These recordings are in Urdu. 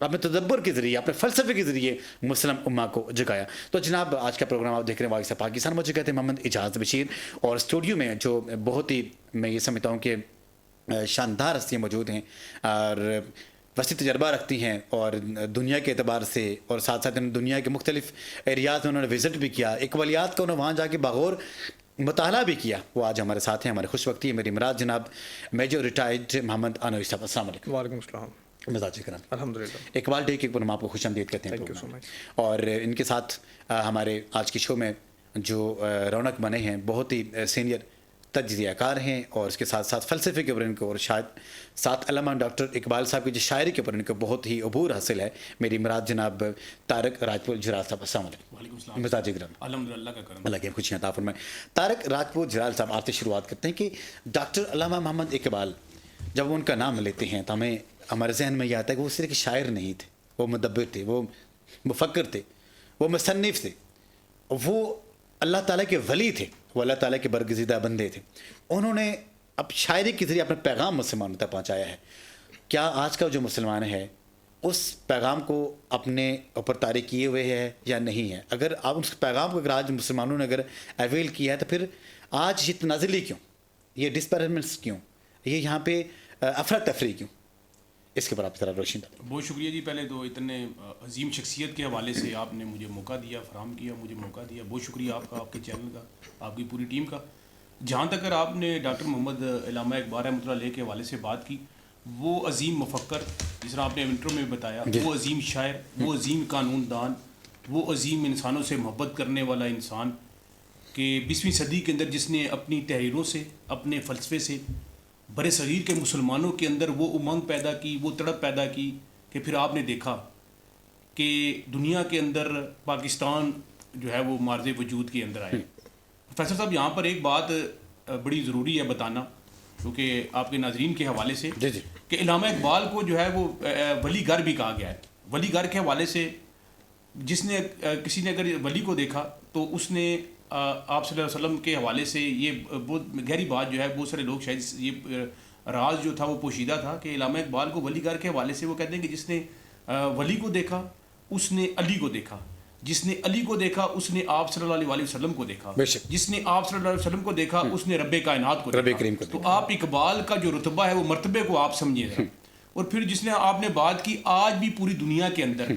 اپنے تدبر کے ذریعے اپنے فلسفے کے ذریعے مسلم امہ کو جگایا. تو جناب آج کا پروگرام آپ دیکھ رہے ہیں وائس آف پاکستان. مجھے کہتے ہیں محمد اعجاز بشیر, اور اسٹوڈیو میں جو بہت ہی میں یہ سمجھتا ہوں کہ شاندار ہستیاں موجود ہیں اور وسیع تجربہ رکھتی ہیں, اور دنیا کے اعتبار سے اور ساتھ ساتھ دنیا کے مختلف ایریاز میں انہوں نے وزٹ بھی کیا, اقبالیات کا انہوں نے وہاں جا کے باغور مطالعہ بھی کیا. وہ آج ہمارے ساتھ ہیں. ہمارے خوش وقتی ہے میری مراد جناب میجر ریٹائرڈ محمد انوری صاحب. السلام علیکم. وعلیکم السلام. مزاج کرم الحمدللہ. اقبال ڈے کے اوپر ہم آپ کو خوش آمدید کہتے ہیں. تھینک یو سو مچ. اور ان کے ساتھ ہمارے آج کے شو میں جو رونق بنے ہیں بہت ہی سینئر تجزیہ کار ہیں, اور اس کے ساتھ ساتھ فلسفے کے اوپر ان کو, اور شاید ساتھ علامہ ڈاکٹر اقبال صاحب کی جو شاعری کے اوپر ان کو بہت ہی عبور حاصل ہے. میری مراد جناب طارق راجپوت جرال صاحب. السلام علیکم. وعلیکم السلام. مزاج گرم. الحمدللہ کا کرم. اللہ کی خوشیاں عطا فرمائیں. طارق راجپوت جرال صاحب, آپ سے شروعات کرتے ہیں کہ ڈاکٹر علامہ محمد اقبال جب ان کا نام لیتے ہیں تو ہمارے ذہن میں یہ آتا ہے کہ وہ صرف ایک شاعر نہیں تھے, وہ مدبر تھے, وہ مفکر تھے, وہ مصنف تھے, وہ اللہ تعالیٰ کے ولی تھے, وہ اللہ تعالیٰ کے برگزیدہ بندے تھے. انہوں نے اب شاعری کے ذریعے اپنا پیغام مسلمانوں تک پہنچایا ہے. کیا آج کا جو مسلمان ہے اس پیغام کو اپنے اوپر طاری کیے ہوئے ہے یا نہیں ہے؟ اگر آپ اس پیغام کو اگر آج مسلمانوں نے اگر اویل کیا ہے تو پھر آج یہ تنازلی کیوں, یہ ڈسپیرمنٹس کیوں, یہ یہاں پہ افراتفری کیوں؟ اس کے اوپر آپ ذرا روشنی ڈالیں. بہت شکریہ جی. پہلے تو اتنے عظیم شخصیت کے حوالے سے آپ نے مجھے موقع دیا, فراہم کیا, مجھے موقع دیا. بہت شکریہ آپ کا, آپ کے چینل کا, آپ کی پوری ٹیم کا. جہاں تک آپ نے ڈاکٹر محمد علامہ اقبال رحمۃ اللہ علیہ کے حوالے سے بات کی, وہ عظیم مفکر, جس طرح آپ نے انٹرو میں بتایا, وہ عظیم شاعر, وہ عظیم قانون دان, وہ عظیم انسانوں سے محبت کرنے والا انسان کہ 20ویں صدی کے اندر جس نے اپنی تحریروں سے, اپنے فلسفے سے بر صغیر کے مسلمانوں کے اندر وہ امنگ پیدا کی, وہ تڑپ پیدا کی کہ پھر آپ نے دیکھا کہ دنیا کے اندر پاکستان جو ہے وہ مارز وجود کے اندر آئے. پروفیسر صاحب, یہاں پر ایک بات بڑی ضروری ہے بتانا, کیونکہ آپ کے ناظرین کے حوالے سے, کہ علامہ اقبال کو جو ہے وہ ولی گر بھی کہا گیا ہے. ولی گر کے حوالے سے جس نے کسی نے اگر ولی کو دیکھا تو اس نے آپ صلی اللہ علیہ وسلم کے حوالے سے یہ بہت گہری بات جو ہے, بہت سارے لوگ شاید یہ راز جو تھا وہ پوشیدہ تھا کہ علامہ اقبال کو ولی گر کے حوالے سے وہ کہتے ہیں کہ جس نے ولی کو دیکھا اس نے علی کو دیکھا, جس نے علی کو دیکھا اس نے آپ صلی اللہ علیہ وسلم کو دیکھا, جس نے آپ صلی اللہ علیہ وسلم کو دیکھا اس نے رب کائنات کو دیکھا. تو آپ اقبال کا جو رتبہ ہے وہ مرتبے کو آپ سمجھیے ذرا. اور پھر جس نے آپ نے بات کی, آج بھی پوری دنیا کے اندر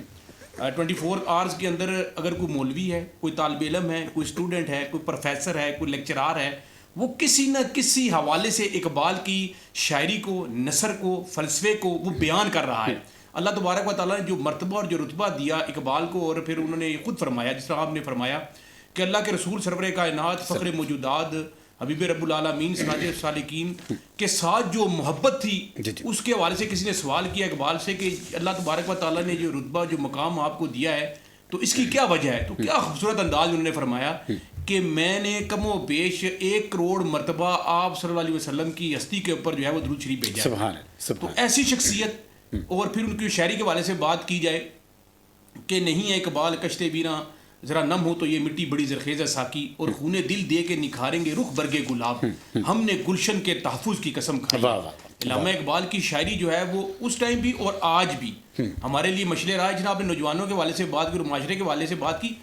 24 آورز کے اندر اگر کوئی مولوی ہے, کوئی طالب علم ہے, کوئی اسٹوڈنٹ ہے, کوئی پروفیسر ہے, کوئی لیکچرار ہے, وہ کسی نہ کسی حوالے سے اقبال کی شاعری کو, نثر کو, فلسفے کو وہ بیان کر رہا ہے. اللہ تبارک و تعالیٰ نے جو مرتبہ اور جو رتبہ دیا اقبال کو, اور پھر انہوں نے خود فرمایا جس طرح آپ نے فرمایا کہ اللہ کے رسول سرور کائنات فخر موجودات حبیب رب العالمین سراج السالکین کے ساتھ جو محبت تھی, اس کے حوالے سے کسی نے سوال کیا اقبال سے کہ اللہ تبارک و تعالیٰ نے جو رتبہ جو مقام آپ کو دیا ہے تو اس کی کیا وجہ ہے؟ تو کیا خوبصورت انداز انہوں نے فرمایا کہ میں نے کم و بیش 1 کروڑ مرتبہ آپ صلی اللہ علیہ وسلم کی ہستی کے اوپر جو ہے وہ درود شریف بھیجا ہے. تو ایسی شخصیت, اور پھر ان کی شاعری کے حوالے سے بات کی جائے کہ نہیں ہے اقبال کشتے بینا ذرا نم ہو تو یہ مٹی بڑی زرخیز ہے ساکی, اور خون دل دے کے نکھاریں گے رخ برگے گلاب, ہم نے گلشن کے تحفظ کی قسم کھائی. علامہ اقبال کی شاعری جو ہے وہ اس ٹائم بھی اور آج بھی ہمارے لیے مشعل راہ. جناب نے نوجوانوں کے حوالے سے بات کی اور معاشرے کے حوالے سے بات کی.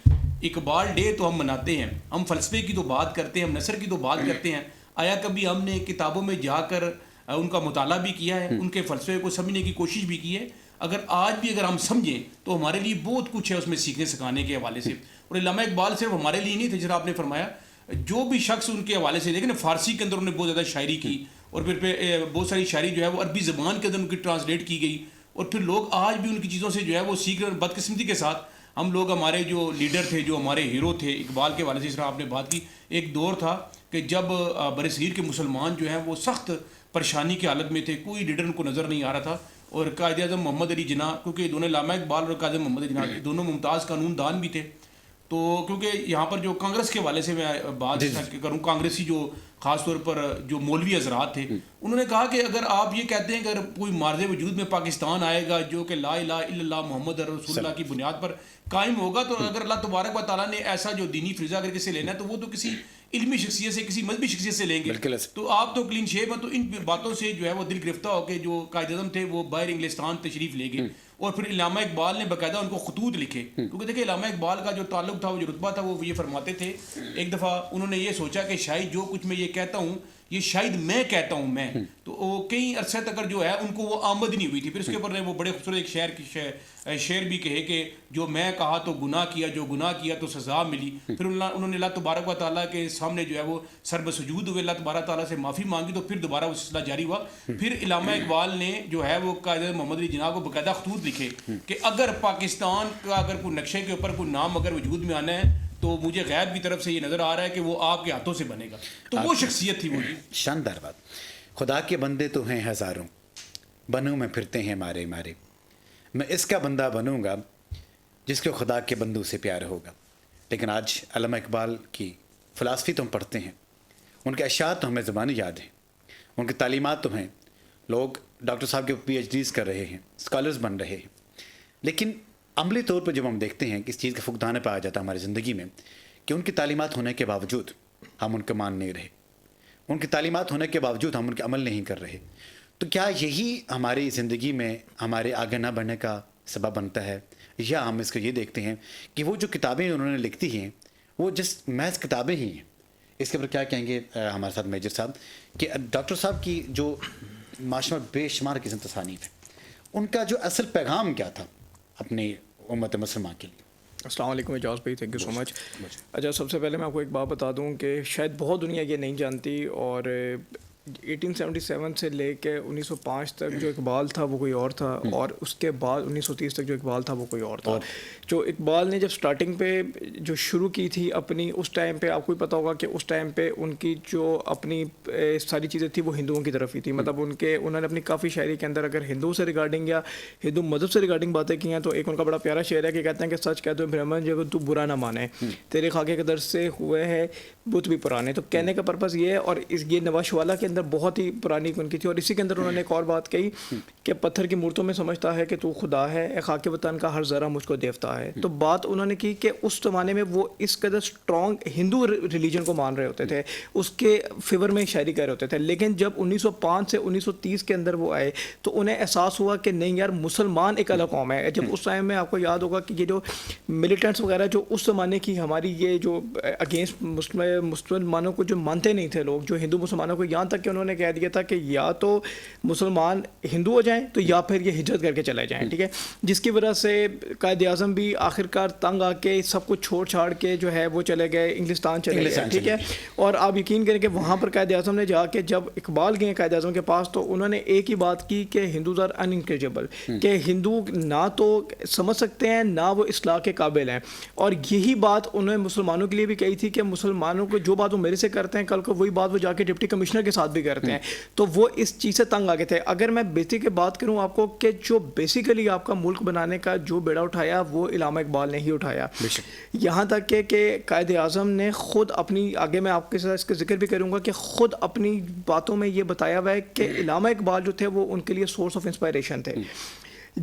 اقبال ڈے تو ہم مناتے ہیں, ہم فلسفے کی تو بات کرتے ہیں, ہم نثر کی تو بات کرتے ہیں. آیا کبھی ہم نے کتابوں میں جا کر ان کا مطالعہ بھی کیا ہے, ان کے فلسفے کو سمجھنے کی کوشش بھی کی ہے؟ اگر آج بھی اگر ہم سمجھیں تو ہمارے لیے بہت کچھ ہے اس میں سیکھنے سکھانے کے حوالے سے. اور علامہ اقبال صرف ہمارے لیے نہیں تھے, جس طرح آپ نے فرمایا جو بھی شخص ان کے حوالے سے, لیکن فارسی کے اندر انہوں نے بہت زیادہ شاعری کی, اور پھر بہت ساری شاعری جو ہے وہ عربی زبان کے اندر ان کی ٹرانسلیٹ کی گئی, اور پھر لوگ آج بھی ان کی چیزوں سے جو ہے وہ سیکھ رہے. بدقسمتی کے ساتھ ہم لوگ, ہمارے جو لیڈر تھے, جو ہمارے ہیرو تھے اقبال کے حوالے سے, اس طرح آپ نے بات کی, ایک دور تھا کہ جب بر صغیر کے مسلمان جو ہیں وہ سخت پریشانی کی حالت میں تھے, کوئی لیڈر ان کو نظر نہیں آ رہا تھا, اور قائد اعظم محمد علی جناح, کیونکہ دونوں علامہ اقبال اور قائد اعظم محمد علی جناح دونوں ممتاز قانون دان بھی تھے. تو کیونکہ یہاں پر جو کانگریس کے حوالے سے میں بات کروں, کانگریسی جو خاص طور پر جو مولوی حضرات تھے، انہوں نے کہا کہ اگر آپ یہ کہتے ہیں کہ اگر کوئی مارز وجود میں پاکستان آئے گا جو کہ لا الہ الا اللہ محمد رسول اللہ کی بنیاد پر قائم ہوگا، تو اگر اللہ تبارک و تعالیٰ نے ایسا جو دینی فریضہ اگر کسی سے لینا ہے تو وہ تو کسی علمی شخصیت سے، کسی مذہبی شخصیت سے لیں گے. تو آپ تو کلین شیپ ہیں. تو ان باتوں سے جو ہے وہ دل گرفتہ ہو کے جو قائد اعظم تھے وہ باہر انگلستان تشریف لے گئے، اور پھر علامہ اقبال نے باقاعدہ ان کو خطوط لکھے. کیونکہ دیکھیں علامہ اقبال کا جو تعلق تھا، وہ جو رتبہ تھا، وہ یہ فرماتے تھے ایک دفعہ انہوں نے یہ سوچا کہ شاید جو کچھ میں یہ کہتا ہوں یہ شاید میں کہتا ہوں میں. تو وہ کئی عرصے تک جو ہے ان کو وہ آمد نہیں ہوئی تھی. پھر اس کے اوپر وہ بڑے خوبصورت ایک شعر بھی کہے کہ جو میں کہا تو گناہ کیا، جو گناہ کیا تو سزا ملی. پھر انہوں نے اللہ تبارک و تعالیٰ کے سامنے جو ہے وہ سر بسجود ہوئے، اللہ تبارک تعالیٰ سے معافی مانگی، تو پھر دوبارہ وہ سلسلہ جاری ہوا. پھر علامہ اقبال نے جو ہے وہ قائد محمد علی جناح کو باقاعدہ خطوط لکھے کہ اگر پاکستان کا اگر کوئی نقشے کے اوپر کوئی نام اگر وجود میں آنا ہے تو مجھے غیب کی طرف سے یہ نظر آ رہا ہے کہ وہ آپ کے ہاتھوں سے بنے گا. تو وہ شخصیت تھی وہ. شاندار بات. خدا کے بندے تو ہیں ہزاروں، بنوں میں پھرتے ہیں مارے مارے، میں اس کا بندہ بنوں گا جس کو خدا کے بندوں سے پیار ہوگا. لیکن آج علامہ اقبال کی فلسفی تو ہم پڑھتے ہیں، ان کے اشعار تو ہمیں زبانی یاد ہیں، ان کی تعلیمات تو ہیں، لوگ ڈاکٹر صاحب کے پی ایچ ڈیز کر رہے ہیں، اسکالرز بن رہے ہیں. لیکن عملی طور پر جب ہم دیکھتے ہیں کہ اس چیز کا فقدان پایا جاتا ہے ہماری زندگی میں کہ ان کی تعلیمات ہونے کے باوجود ہم ان کو مان نہیں رہے، ان کی تعلیمات ہونے کے باوجود ہم ان کے عمل نہیں کر رہے. تو کیا یہی ہماری زندگی میں ہمارے آگے نہ بڑھنے کا سبب بنتا ہے، یا ہم اس کو یہ دیکھتے ہیں کہ وہ جو کتابیں انہوں نے لکھتی ہیں وہ جس محض کتابیں ہی ہیں؟ اس کے اوپر کیا کہیں گے ہمارے ساتھ میجر صاحب کہ ڈاکٹر صاحب کی جو معاشرہ بے شمار قسم تصانیف ہے، ان کا جو اصل پیغام کیا تھا اپنی امت مسلمہ کے لیے؟ السلام علیکم اعجاز بھائی، تھینک یو سو مچ. اچھا، سب سے پہلے میں آپ کو ایک بات بتا دوں کہ شاید بہت دنیا یہ نہیں جانتی، اور 1877 سے لے کے 1905 تک جو اقبال تھا وہ کوئی اور تھا، اور اس کے بعد 1930 تک جو اقبال تھا وہ کوئی اور تھا. جو اقبال نے جب سٹارٹنگ پہ جو شروع کی تھی اپنی، اس ٹائم پہ آپ کو ہی پتہ ہوگا کہ اس ٹائم پہ ان کی جو اپنی ساری چیزیں تھیں وہ ہندوؤں کی طرف ہی تھی. مطلب انہوں نے اپنی کافی شاعری کے اندر اگر ہندوؤں سے ریگارڈنگ یا ہندو مذہب سے ریگارڈنگ باتیں کی ہیں، تو ایک ان کا بڑا پیارا شعر ہے کہ کہتے ہیں کہ سچ کہتے ہیں برہمن جو تو برا نہ مانے، تیرے خاکے کے در سے ہوئے ہے بت بھی پرانے. تو کہنے کا پرپز یہ ہے، اور یہ نواز والا کے اندر بہت ہی پرانی ان کی تھی. اور اسی کے اندر انہوں نے ایک اور بات کہی کہ پتھر کی مورتوں میں سمجھتا ہے کہ تو خدا ہے، اے خاک وطن کا ہر ذرہ مجھ کو دیوتا ہے. تو بات انہوں نے کی کہ اس زمانے میں وہ اس قدر اسٹرانگ ہندو ریلیجن کو مان رہے ہوتے تھے، اس کے فیور میں شاعری کر رہے ہوتے تھے. لیکن جب 1905 سے 1930 کے اندر وہ آئے تو انہیں احساس ہوا کہ نہیں یار، مسلمان ایک الگ قوم ہے. جب اس ٹائم میں آپ کو یاد ہوگا کہ یہ جو ملیٹنٹس وغیرہ جو اس زمانے کی ہماری یہ جو اگینسٹ مسلمانوں کو جو مانتے نہیں تھے لوگ، جو ہندو مسلمانوں کو، یہاں تک کہ انہوں نے کہہ دیا تھا کہ یا تو مسلمان ہندو ہو جائیں تو یا پھر یہ ہجرت کر کے چلے جائیں. ٹھیک ہے، جس کی وجہ سے قائد اعظم بھی آخرکار تنگ آ کے سب کچھ چھوڑ چھاڑ کے جو ہے وہ چلے گئے انگلستان چلے گئے. ٹھیک ہے، اور آپ یقین کریں کہ وہاں پر قائد اعظم نے جا کے جب اقبال گئے قائد اعظم کے پاس، تو انہوں نے ایک ہی بات کی کہ ہندوز آر انکریجبل، کہ ہندو نہ تو سمجھ سکتے ہیں نہ وہ اصلاح کے قابل ہیں. اور یہی بات انہوں نے مسلمانوں کے لیے بھی کہی تھی کہ مسلمانوں کو جو بات وہ میرے سے کرتے ہیں کل کو وہی بات وہ جا کے ڈپٹی کمشنر کے ساتھ بھی کرتے ہیں. تو وہ اس چیز سے تنگ آگے تھے. اگر میں بیسک بات کروں آپ کو کہ جو بیسیکلی آپ کا ملک بنانے کا جو بیڑا اٹھایا وہ علامہ اقبال نے ہی اٹھایا. یہاں تک کہ قائد اعظم نے خود اپنی، آگے میں آپ کے ساتھ اس کا ذکر بھی کروں گا، کہ خود اپنی باتوں میں یہ بتایا ہوا ہے کہ علامہ اقبال جو تھے وہ ان کے لیے سورس آف انسپائریشن تھے.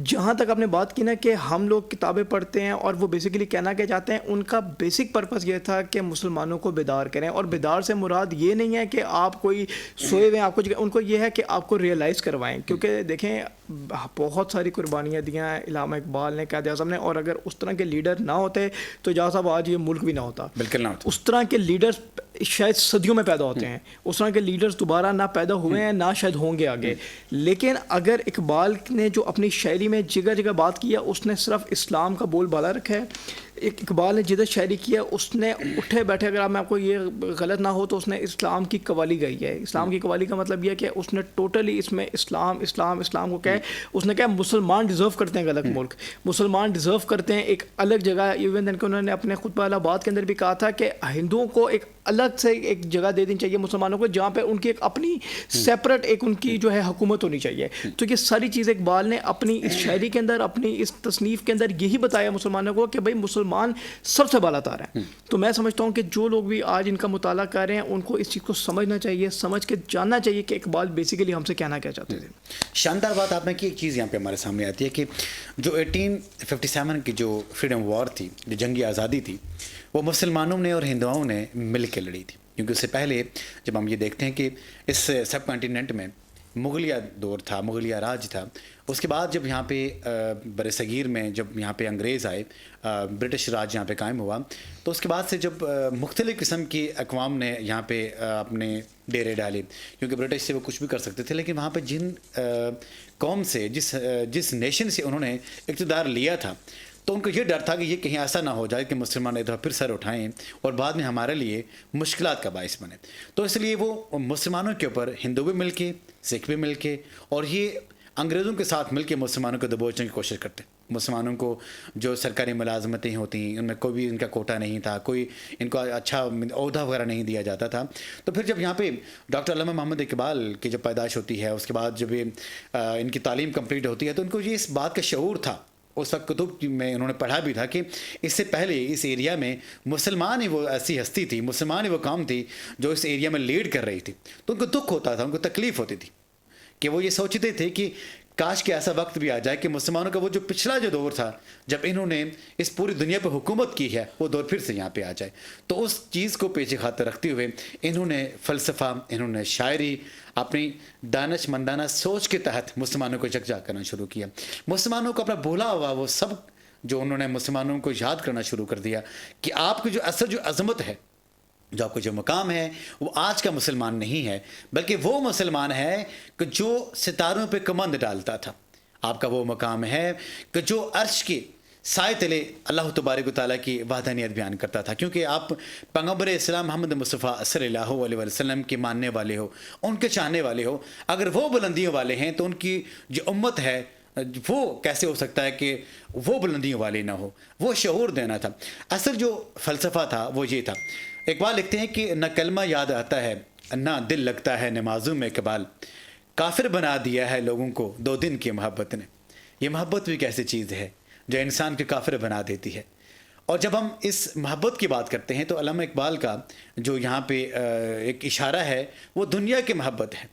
جہاں تک آپ نے بات کی نا کہ ہم لوگ کتابیں پڑھتے ہیں اور وہ بیسیکلی کہنا کیا چاہتے ہیں، ان کا بیسک پرپس یہ تھا کہ مسلمانوں کو بیدار کریں. اور بیدار سے مراد یہ نہیں ہے کہ آپ کوئی سوئے ہوئے آپ کو، ان کو یہ ہے کہ آپ کو ریئلائز کروائیں. کیونکہ دیکھیں بہت ساری قربانیاں دیا علامہ اقبال نے، قائد اعظم نے، اور اگر اس طرح کے لیڈر نہ ہوتے تو جہاں صاحب آج یہ ملک بھی نہ ہوتا. بالکل نہ ہوتا. اس طرح کے لیڈرز شاید صدیوں میں پیدا ہوتے ہیں، اس طرح کے لیڈرز دوبارہ نہ پیدا ہوئے ہیں نہ شاید ہوں گے آگے. لیکن اگر اقبال نے جو اپنی شاعری میں جگہ جگہ بات کیا، اس نے صرف اسلام کا بول بالا رکھا ہے. اقبال نے جدھر شاعری کیا اس نے اٹھے بیٹھے، اگر میں آپ کو یہ غلط نہ ہو تو اس نے اسلام کی قوالی گائی ہے. اسلام کی قوالی کا مطلب یہ ہے کہ اس نے ٹوٹلی اس میں اسلام اسلام اسلام کو کہے. اس نے کہا مسلمان ڈیزرو کرتے ہیں ایک الگ ملک، مسلمان ڈیزرو کرتے ہیں ایک الگ جگہ. ایون دن کہ انہوں نے اپنے خطبہ الہٰباد کے اندر بھی کہا تھا کہ ہندوؤں کو ایک الگ سے ایک جگہ دے دینی چاہیے مسلمانوں کو، جہاں پہ ان کی ایک اپنی سیپریٹ ایک ان کی جو ہے حکومت ہونی چاہیے. تو یہ ساری چیزیں اقبال نے اپنی اس شاعری کے اندر، اپنی اس تصنیف کے اندر یہی بتایا مسلمانوں کو کہ بھائی مسلمان مسلمان سب سے بالا تار ہیں. تو میں سمجھتا ہوں کہ جو لوگ بھی آج ان کا مطالعہ کر رہے ہیں ان کو اس چیز کو سمجھنا چاہیے, سمجھ کے جاننا چاہیے کہ اقبال بیسیکلی ہم سے کہنا کیا چاہتے تھے. شاندار بات آپ نے کی. ایک چیز یہاں پہ ہمارے سامنے آتی ہے کہ جو 1857 کی جو فریڈم وار تھی, جو جنگی آزادی تھی, وہ مسلمانوں نے اور ہندوؤں نے مل کے لڑی تھی. کیونکہ اس سے پہلے جب ہم یہ دیکھتے ہیں کہ اس سب کانٹیننٹ میں مغلیہ دور تھا, مغلیہ راج تھا. اس کے بعد جب یہاں پہ بر صغیر میں جب یہاں پہ انگریز آئے, برٹش راج یہاں پہ قائم ہوا, تو اس کے بعد سے جب مختلف قسم کی اقوام نے یہاں پہ اپنے ڈیرے ڈالے, کیونکہ برٹش سے وہ کچھ بھی کر سکتے تھے, لیکن وہاں پہ جن قوم سے جس نیشن سے انہوں نے اقتدار لیا تھا, تو ان کو یہ ڈر تھا کہ یہ کہیں ایسا نہ ہو جائے کہ مسلمان ایک دفعہ پھر سر اٹھائیں اور بعد میں ہمارے لیے مشکلات کا باعث بنے. تو اس لیے وہ مسلمانوں کے اوپر ہندو بھی مل کے, سکھ بھی مل کے, اور یہ انگریزوں کے ساتھ مل کے مسلمانوں کو دبوچنے کی کوشش کرتے. مسلمانوں کو جو سرکاری ملازمتیں ہوتی ہیں ان میں کوئی بھی ان کا کوٹا نہیں تھا, کوئی ان کو اچھا عہدہ وغیرہ نہیں دیا جاتا تھا. تو پھر جب یہاں پہ ڈاکٹر علامہ محمد اقبال کی جب پیدائش ہوتی ہے, اس کے بعد جب ان کی تعلیم کمپلیٹ ہوتی ہے, تو ان کو یہ اس بات کا شعور تھا, اس وقت کتب میں انہوں نے پڑھا بھی تھا کہ اس سے پہلے اس ایریا میں مسلمان ہی وہ ایسی ہستی تھی, مسلمان ہی وہ قوم تھی جو اس ایریا میں لیڈ کر رہی تھی. تو ان کو دکھ ہوتا تھا, ان کو تکلیف ہوتی تھی کہ وہ یہ سوچتے تھے کہ کاش کہ ایسا وقت بھی آ جائے کہ مسلمانوں کا وہ جو پچھلا جو دور تھا جب انہوں نے اس پوری دنیا پہ حکومت کی ہے, وہ دور پھر سے یہاں پہ آ جائے. تو اس چیز کو پیش خاطر رکھتے ہوئے انہوں نے فلسفہ, انہوں نے شاعری, اپنی دانش مندانہ سوچ کے تحت مسلمانوں کو یکجا کرنا شروع کیا. مسلمانوں کو اپنا بھولا ہوا وہ سب جو انہوں نے مسلمانوں کو یاد کرنا شروع کر دیا کہ آپ کی جو اصل جو عظمت ہے, جو آپ کو جو مقام ہے, وہ آج کا مسلمان نہیں ہے, بلکہ وہ مسلمان ہے کہ جو ستاروں پہ کمند ڈالتا تھا. آپ کا وہ مقام ہے کہ جو عرش کے سائے تلے اللہ تبارک و تعالیٰ کی وحدانیت بیان کرتا تھا. کیونکہ آپ پیغمبر اسلام محمد مصطفیٰ صلی اللہ علیہ وسلم کے ماننے والے ہو, ان کے چاہنے والے ہو. اگر وہ بلندیوں والے ہیں تو ان کی جو امت ہے وہ کیسے ہو سکتا ہے کہ وہ بلندیوں والے نہ ہو. وہ شعور دینا تھا. اصل جو فلسفہ تھا وہ یہ تھا. اقبال لکھتے ہیں کہ نہ کلمہ یاد آتا ہے نہ دل لگتا ہے نمازوں میں, اقبال کافر بنا دیا ہے لوگوں کو 2 دن کی محبت نے. یہ محبت بھی کیسی چیز ہے جو انسان کے کافر بنا دیتی ہے. اور جب ہم اس محبت کی بات کرتے ہیں تو علامہ اقبال کا جو یہاں پہ ایک اشارہ ہے وہ دنیا کی محبت ہے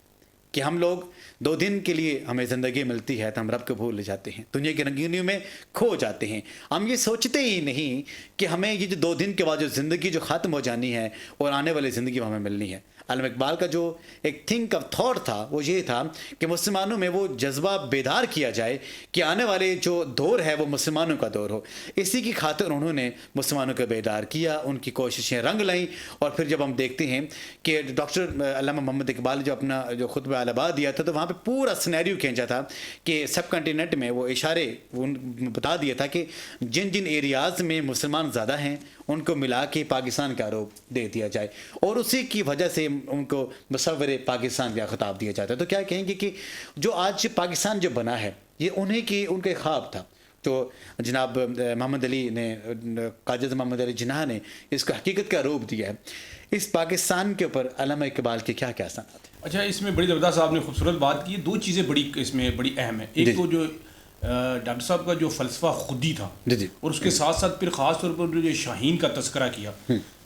کہ ہم لوگ 2 دن کے لیے ہمیں زندگی ملتی ہے تو ہم رب کو بھول جاتے ہیں, دنیا کی رنگینیوں میں کھو جاتے ہیں. ہم یہ سوچتے ہی نہیں کہ ہمیں یہ جو 2 دن کے بعد جو زندگی جو ختم ہو جانی ہے اور آنے والی زندگی ہمیں ملنی ہے. علامہ اقبال کا جو ایک تھنک آف تھاٹ تھا وہ یہ تھا کہ مسلمانوں میں وہ جذبہ بیدار کیا جائے کہ آنے والے جو دور ہے وہ مسلمانوں کا دور ہو. اسی کی خاطر انہوں نے مسلمانوں کو بیدار کیا, ان کی کوششیں رنگ لائیں. اور پھر جب ہم دیکھتے ہیں کہ ڈاکٹر علامہ محمد اقبال نے جو اپنا جو خطبہ الہباد دیا تھا تو وہاں پہ پورا سینیریو کھینچا تھا کہ سب کنٹیننٹ میں وہ اشارے بتا دیا تھا کہ جن جن ایریاز میں مسلمان زیادہ ہیں ان کو ملا کے پاکستان کا روپ دے دیا جائے, اور اسی کی وجہ سے ان کو مصور پاکستان کا خطاب دیا جاتا ہے. تو کیا کہیں گے کہ جو آج پاکستان جو بنا ہے یہ ان کے خواب تھا جو جناب محمد علی نے, قائد محمد علی جناح نے اس کو حقیقت کا روپ دیا ہے. اس پاکستان کے اوپر علامہ اقبال کے کیا کیا اثرات ہیں؟ اچھا, اس میں بڑی زبردست آپ نے خوبصورت بات کی. 2 چیزیں اس میں بڑی اہم ہیں. ایک تو جو ڈاکٹر صاحب کا جو فلسفہ خودی تھا, اور اس کے ساتھ ساتھ پھر خاص طور پر جو شاہین کا تذکرہ کیا,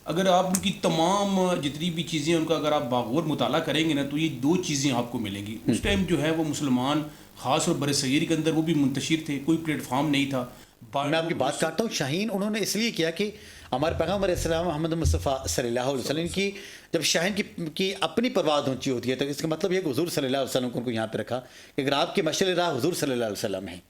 اگر آپ ان کی تمام جتنی بھی چیزیں ان کا اگر آپ باغور مطالعہ کریں گے نا تو یہ 2 چیزیں آپ کو ملیں گی. اس ٹائم جو ہے وہ مسلمان خاص طور بر صغیر کے اندر وہ بھی منتشر تھے, کوئی پلیٹ فارم نہیں تھا. میں آپ کی بات کرتا ہوں. شاہین انہوں نے اس لیے کیا کہ ہمارے پیغمبر اسلام محمد مصطفیٰ صلی اللہ علیہ وسلم کی جب شاہین کی اپنی پرواز اونچی ہوتی ہے تو اس کا مطلب یہ کہ حضور صلی اللہ علیہ وسلم کو ان کو یہاں پہ رکھا کہ اگر آپ کے مشعل راہ حضور صلی اللہ علیہ وسلم ہیں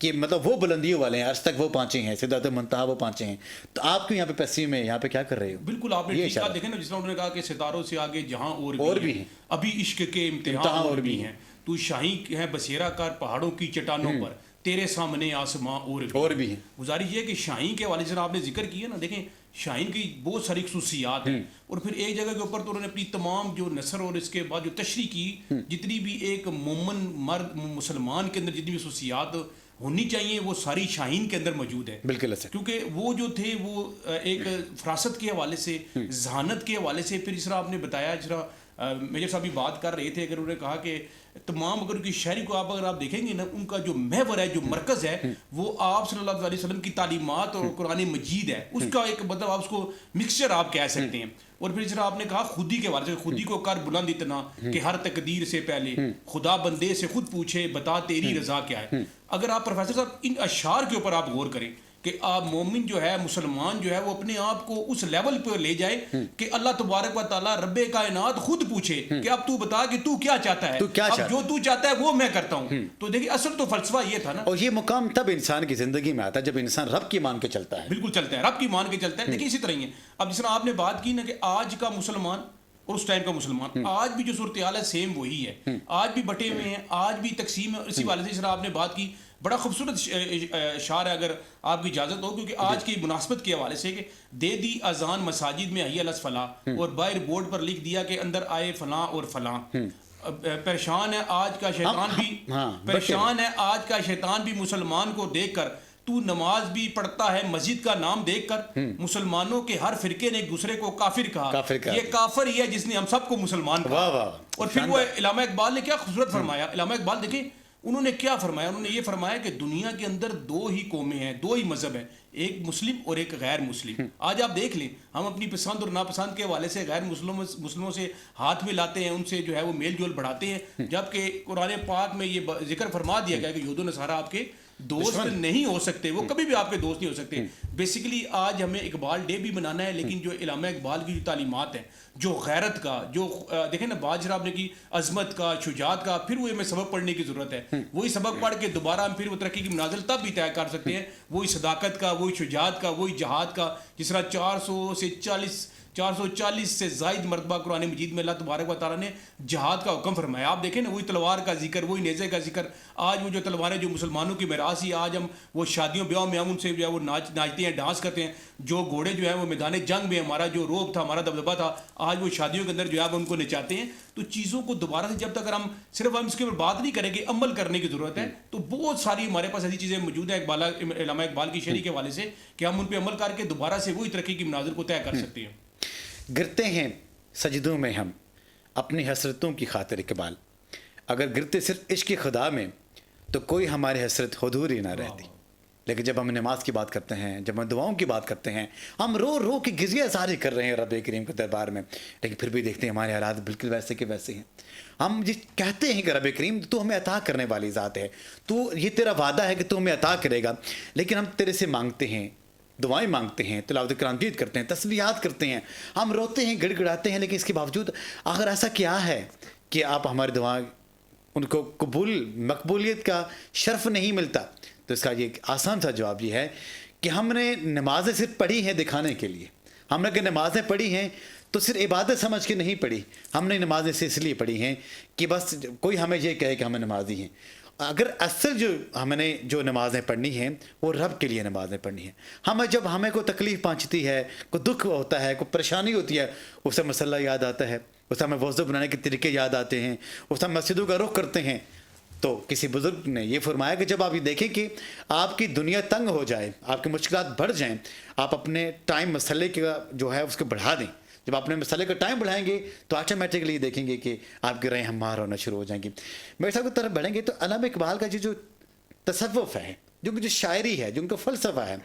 کہ مطلب وہ بلندیوں والے ہیں, عرش تک وہ پہنچے ہیں, سدرۃ المنتہا وہ پہنچے ہیں, تو آپ کیوں یہاں پہ پیسے میں یہاں پہ کیا کر رہے ہو؟ بالکل آپ نے ٹھیک کہا. دیکھیں نا جس طرح انہوں نے کہا کہ ستاروں سے آگے جہاں اور بھی ہیں, ابھی عشق کے امتحان اور بھی ہیں, تو شاہین ہے بسیرا کار پہاڑوں کی چٹانوں پر, تیرے سامنے آسماں اور بھی ہیں. گزارش یہ کہ شاہین کے حوالے سے آپ نے ذکر کیا نا, دیکھیں شاہین کی بہت ساری خصوصیات ہیں, اور پھر ایک جگہ کے اوپر تو انہوں نے اپنی تمام جو نثر اور اس کے بعد جو تشریح کی, جتنی بھی ایک مومن مرد مسلمان کے اندر جتنی بھی خصوصیات ہونی چاہیے وہ ساری شاہین کے اندر موجود ہے. بالکل, کیونکہ وہ جو تھے وہ ایک فراست کے حوالے سے, ذہانت کے حوالے سے, پھر جس طرح آپ نے بتایا, جس طرح میجر صاحب بھی بات کر رہے تھے, اگر انہوں نے کہا کہ تمام اگر ان کی شاعری کو اگر آپ دیکھیں گے نا، ان کا جو محور ہے، جو مرکز ہے، وہ آپ صلی اللہ علیہ وسلم کی تعلیمات اور قرآن مجید ہے. اس کا ایک مطلب آپ اس کو مکسچر آپ کہہ سکتے ہیں. اور پھر جس طرح آپ نے کہا خودی کے بارے سے، خودی کو کر بلند اتنا کہ ہر تقدیر سے پہلے خدا بندے سے خود پوچھے بتا تیری رضا کیا ہے. اگر آپ پروفیسر صاحب ان اشعار کے اوپر آپ غور کریں کہ آپ مومن جو ہے، مسلمان جو ہے، وہ اپنے آپ کو اس لیول پہ لے جائے کہ اللہ تبارک و تعالیٰ رب کائنات خود پوچھے کہ اب تو بتا کہ تو کیا چاہتا ہے، اب جو تو چاہتا ہے وہ میں کرتا ہوں. تو دیکھیے اصل تو فلسفہ یہ تھا نا. اور یہ مقام تب انسان کی زندگی میں آتا ہے جب انسان رب کی مان کے چلتا ہے. بالکل چلتا ہے، رب کی مان کے چلتا ہے. دیکھیے اسی طرح ہی ہے. اب جس طرح آپ نے بات کی نا کہ آج کا مسلمان اور اس ٹائم کا مسلمان، آج بھی جو صورتحال ہے سیم وہی ہے. آج بھی بٹے ہوئے ہیں، آج بھی تقسیم ہے. اسی والے سے جس طرح آپ نے بات کی، بڑا خوبصورت شعر ہے اگر آپ کی اجازت ہو، کیونکہ آج کی مناسبت کے حوالے سے کہ دے دی اذان مساجد میں حی علی الصلاۃ، اور باہر بورڈ پر لکھ دیا کہ اندر آئے فلاں اور فلاں. پریشان ہے آج کا شیطان بھی، پریشان ہے آج کا شیطان بھی مسلمان کو دیکھ کر. تو نماز بھی پڑھتا ہے مسجد کا نام دیکھ کر. مسلمانوں کے ہر فرقے نے ایک دوسرے کو کافر کہا. یہ کافر ہی ہے جس نے ہم سب کو مسلمان کہا. اور پھر وہ علامہ اقبال نے کیا خوبصورت فرمایا. علامہ اقبال دیکھیں انہوں نے کیا فرمایا. انہوں نے یہ فرمایا کہ دنیا کے اندر دو ہی قومیں ہیں، دو ہی مذہب ہیں، ایک مسلم اور ایک غیر مسلم. آج آپ دیکھ لیں، ہم اپنی پسند اور ناپسند کے حوالے سے غیر مسلموں سے ہاتھ ملاتے ہیں، ان سے جو ہے وہ میل جول بڑھاتے ہیں، جبکہ قرآن پاک میں یہ ذکر فرما دیا گیا کہ یہود و نصارہ آپ کے دوست نہیں ہو سکتے، وہ کبھی بھی آپ کے دوست نہیں ہو سکتے. بیسیکلی آج ہمیں اقبال ڈے بھی منانا ہے، لیکن جو علامہ اقبال کی جو تعلیمات ہیں، جو غیرت کا، جو دیکھیں نا بات جناب نے کی عظمت کا، شجاعت کا، پھر وہ ہمیں سبق پڑھنے کی ضرورت ہے. وہی سبق پڑھ کے دوبارہ ہم پھر وہ ترقی کی منازل تب بھی طے کر سکتے ہیں. وہی صداقت کا، وہی شجاعت کا، وہی جہاد کا. جس طرح 440 سے زائد مرتبہ قرآن مجید میں اللہ تبارک و تعالیٰ نے جہاد کا حکم فرمایا. آپ دیکھیں نا وہی تلوار کا ذکر، وہی نیزے کا ذکر. آج وہ جو تلواریں جو مسلمانوں کی میراث ہی، آج ہم وہ شادیوں بیاہوں میں ہم ان سے جو ہے وہ ناچتے ہیں، ڈانس کرتے ہیں. جو گھوڑے جو ہیں وہ میدان جنگ میں ہمارا جو روب تھا، ہمارا دبدبہ تھا، آج وہ شادیوں کے اندر جو ہے ہم ان کو نچاتے ہیں. تو چیزوں کو دوبارہ سے جب تک ہم صرف اس کے اوپر بات نہیں کریں گے، عمل کرنے کی ضرورت ہے. تو بہت ساری ہمارے پاس ایسی چیزیں موجود ہیں علامہ اقبال کی شعری کے حوالے سے کہ ہم ان پہ عمل کر کے دوبارہ سے وہی ترقی کی مناظر کو طے کر سکتے ہیں. گرتے ہیں سجدوں میں ہم اپنی حسرتوں کی خاطر اقبال. اگر گرتے صرف عشق خدا میں تو کوئی ہماری حسرت حضور ہی نہ رہتی. لیکن جب ہم نماز کی بات کرتے ہیں، جب ہم دعاؤں کی بات کرتے ہیں، ہم رو رو کے گریہ زاری کر رہے ہیں رب کریم کے دربار میں، لیکن پھر بھی دیکھتے ہیں ہمارے حالات بالکل ویسے کے ویسے ہیں. ہم کہتے ہیں کہ رب کریم تو ہمیں عطا کرنے والی ذات ہے، تو یہ تیرا وعدہ ہے کہ تو ہمیں عطا کرے گا، لیکن ہم تیرے سے مانگتے ہیں، دعائیں مانگتے ہیں، تلاوت قرآن کرتے ہیں، تسبیحات کرتے ہیں، ہم روتے ہیں، گڑ گڑاتے ہیں، لیکن اس کے باوجود آخر ایسا کیا ہے کہ آپ ہماری دعا ان کو مقبولیت کا شرف نہیں ملتا؟ تو اس کا یہ آسان سا جواب یہ ہے کہ ہم نے نمازیں صرف پڑھی ہیں دکھانے کے لیے. ہم نے اگر نمازیں پڑھی ہیں تو صرف عبادت سمجھ کے نہیں پڑھی. ہم نے نمازیں سے اس لیے پڑھی ہیں کہ بس کوئی ہمیں یہ کہے کہ ہمیں نمازی ہیں. اگر اصل جو ہم نے جو نمازیں پڑھنی ہیں وہ رب کے لیے نمازیں پڑھنی ہیں. جب ہمیں کوئی تکلیف پہنچتی ہے، کوئی دکھ ہوتا ہے، کوئی پریشانی ہوتی ہے، اسے مسئلہ یاد آتا ہے، اسے ہمیں وضو بنانے کے طریقے یاد آتے ہیں، اسے ہم مسجدوں کا رخ کرتے ہیں. تو کسی بزرگ نے یہ فرمایا کہ جب آپ یہ دیکھیں کہ آپ کی دنیا تنگ ہو جائے، آپ کی مشکلات بڑھ جائیں، آپ اپنے ٹائم مسئلے کا جو ہے اس کو بڑھا دیں. جب آپ اپنے مسئلے کا ٹائم بڑھائیں گے تو آٹومیٹکلی دیکھیں گے کہ آپ کی راہیں ہموار ہونا شروع ہو جائیں گی. میرے صاحب کی طرف بڑھیں گے تو علامہ اقبال کا جو تصوف ہے، جو شاعری ہے، جو ان کا فلسفہ ہے،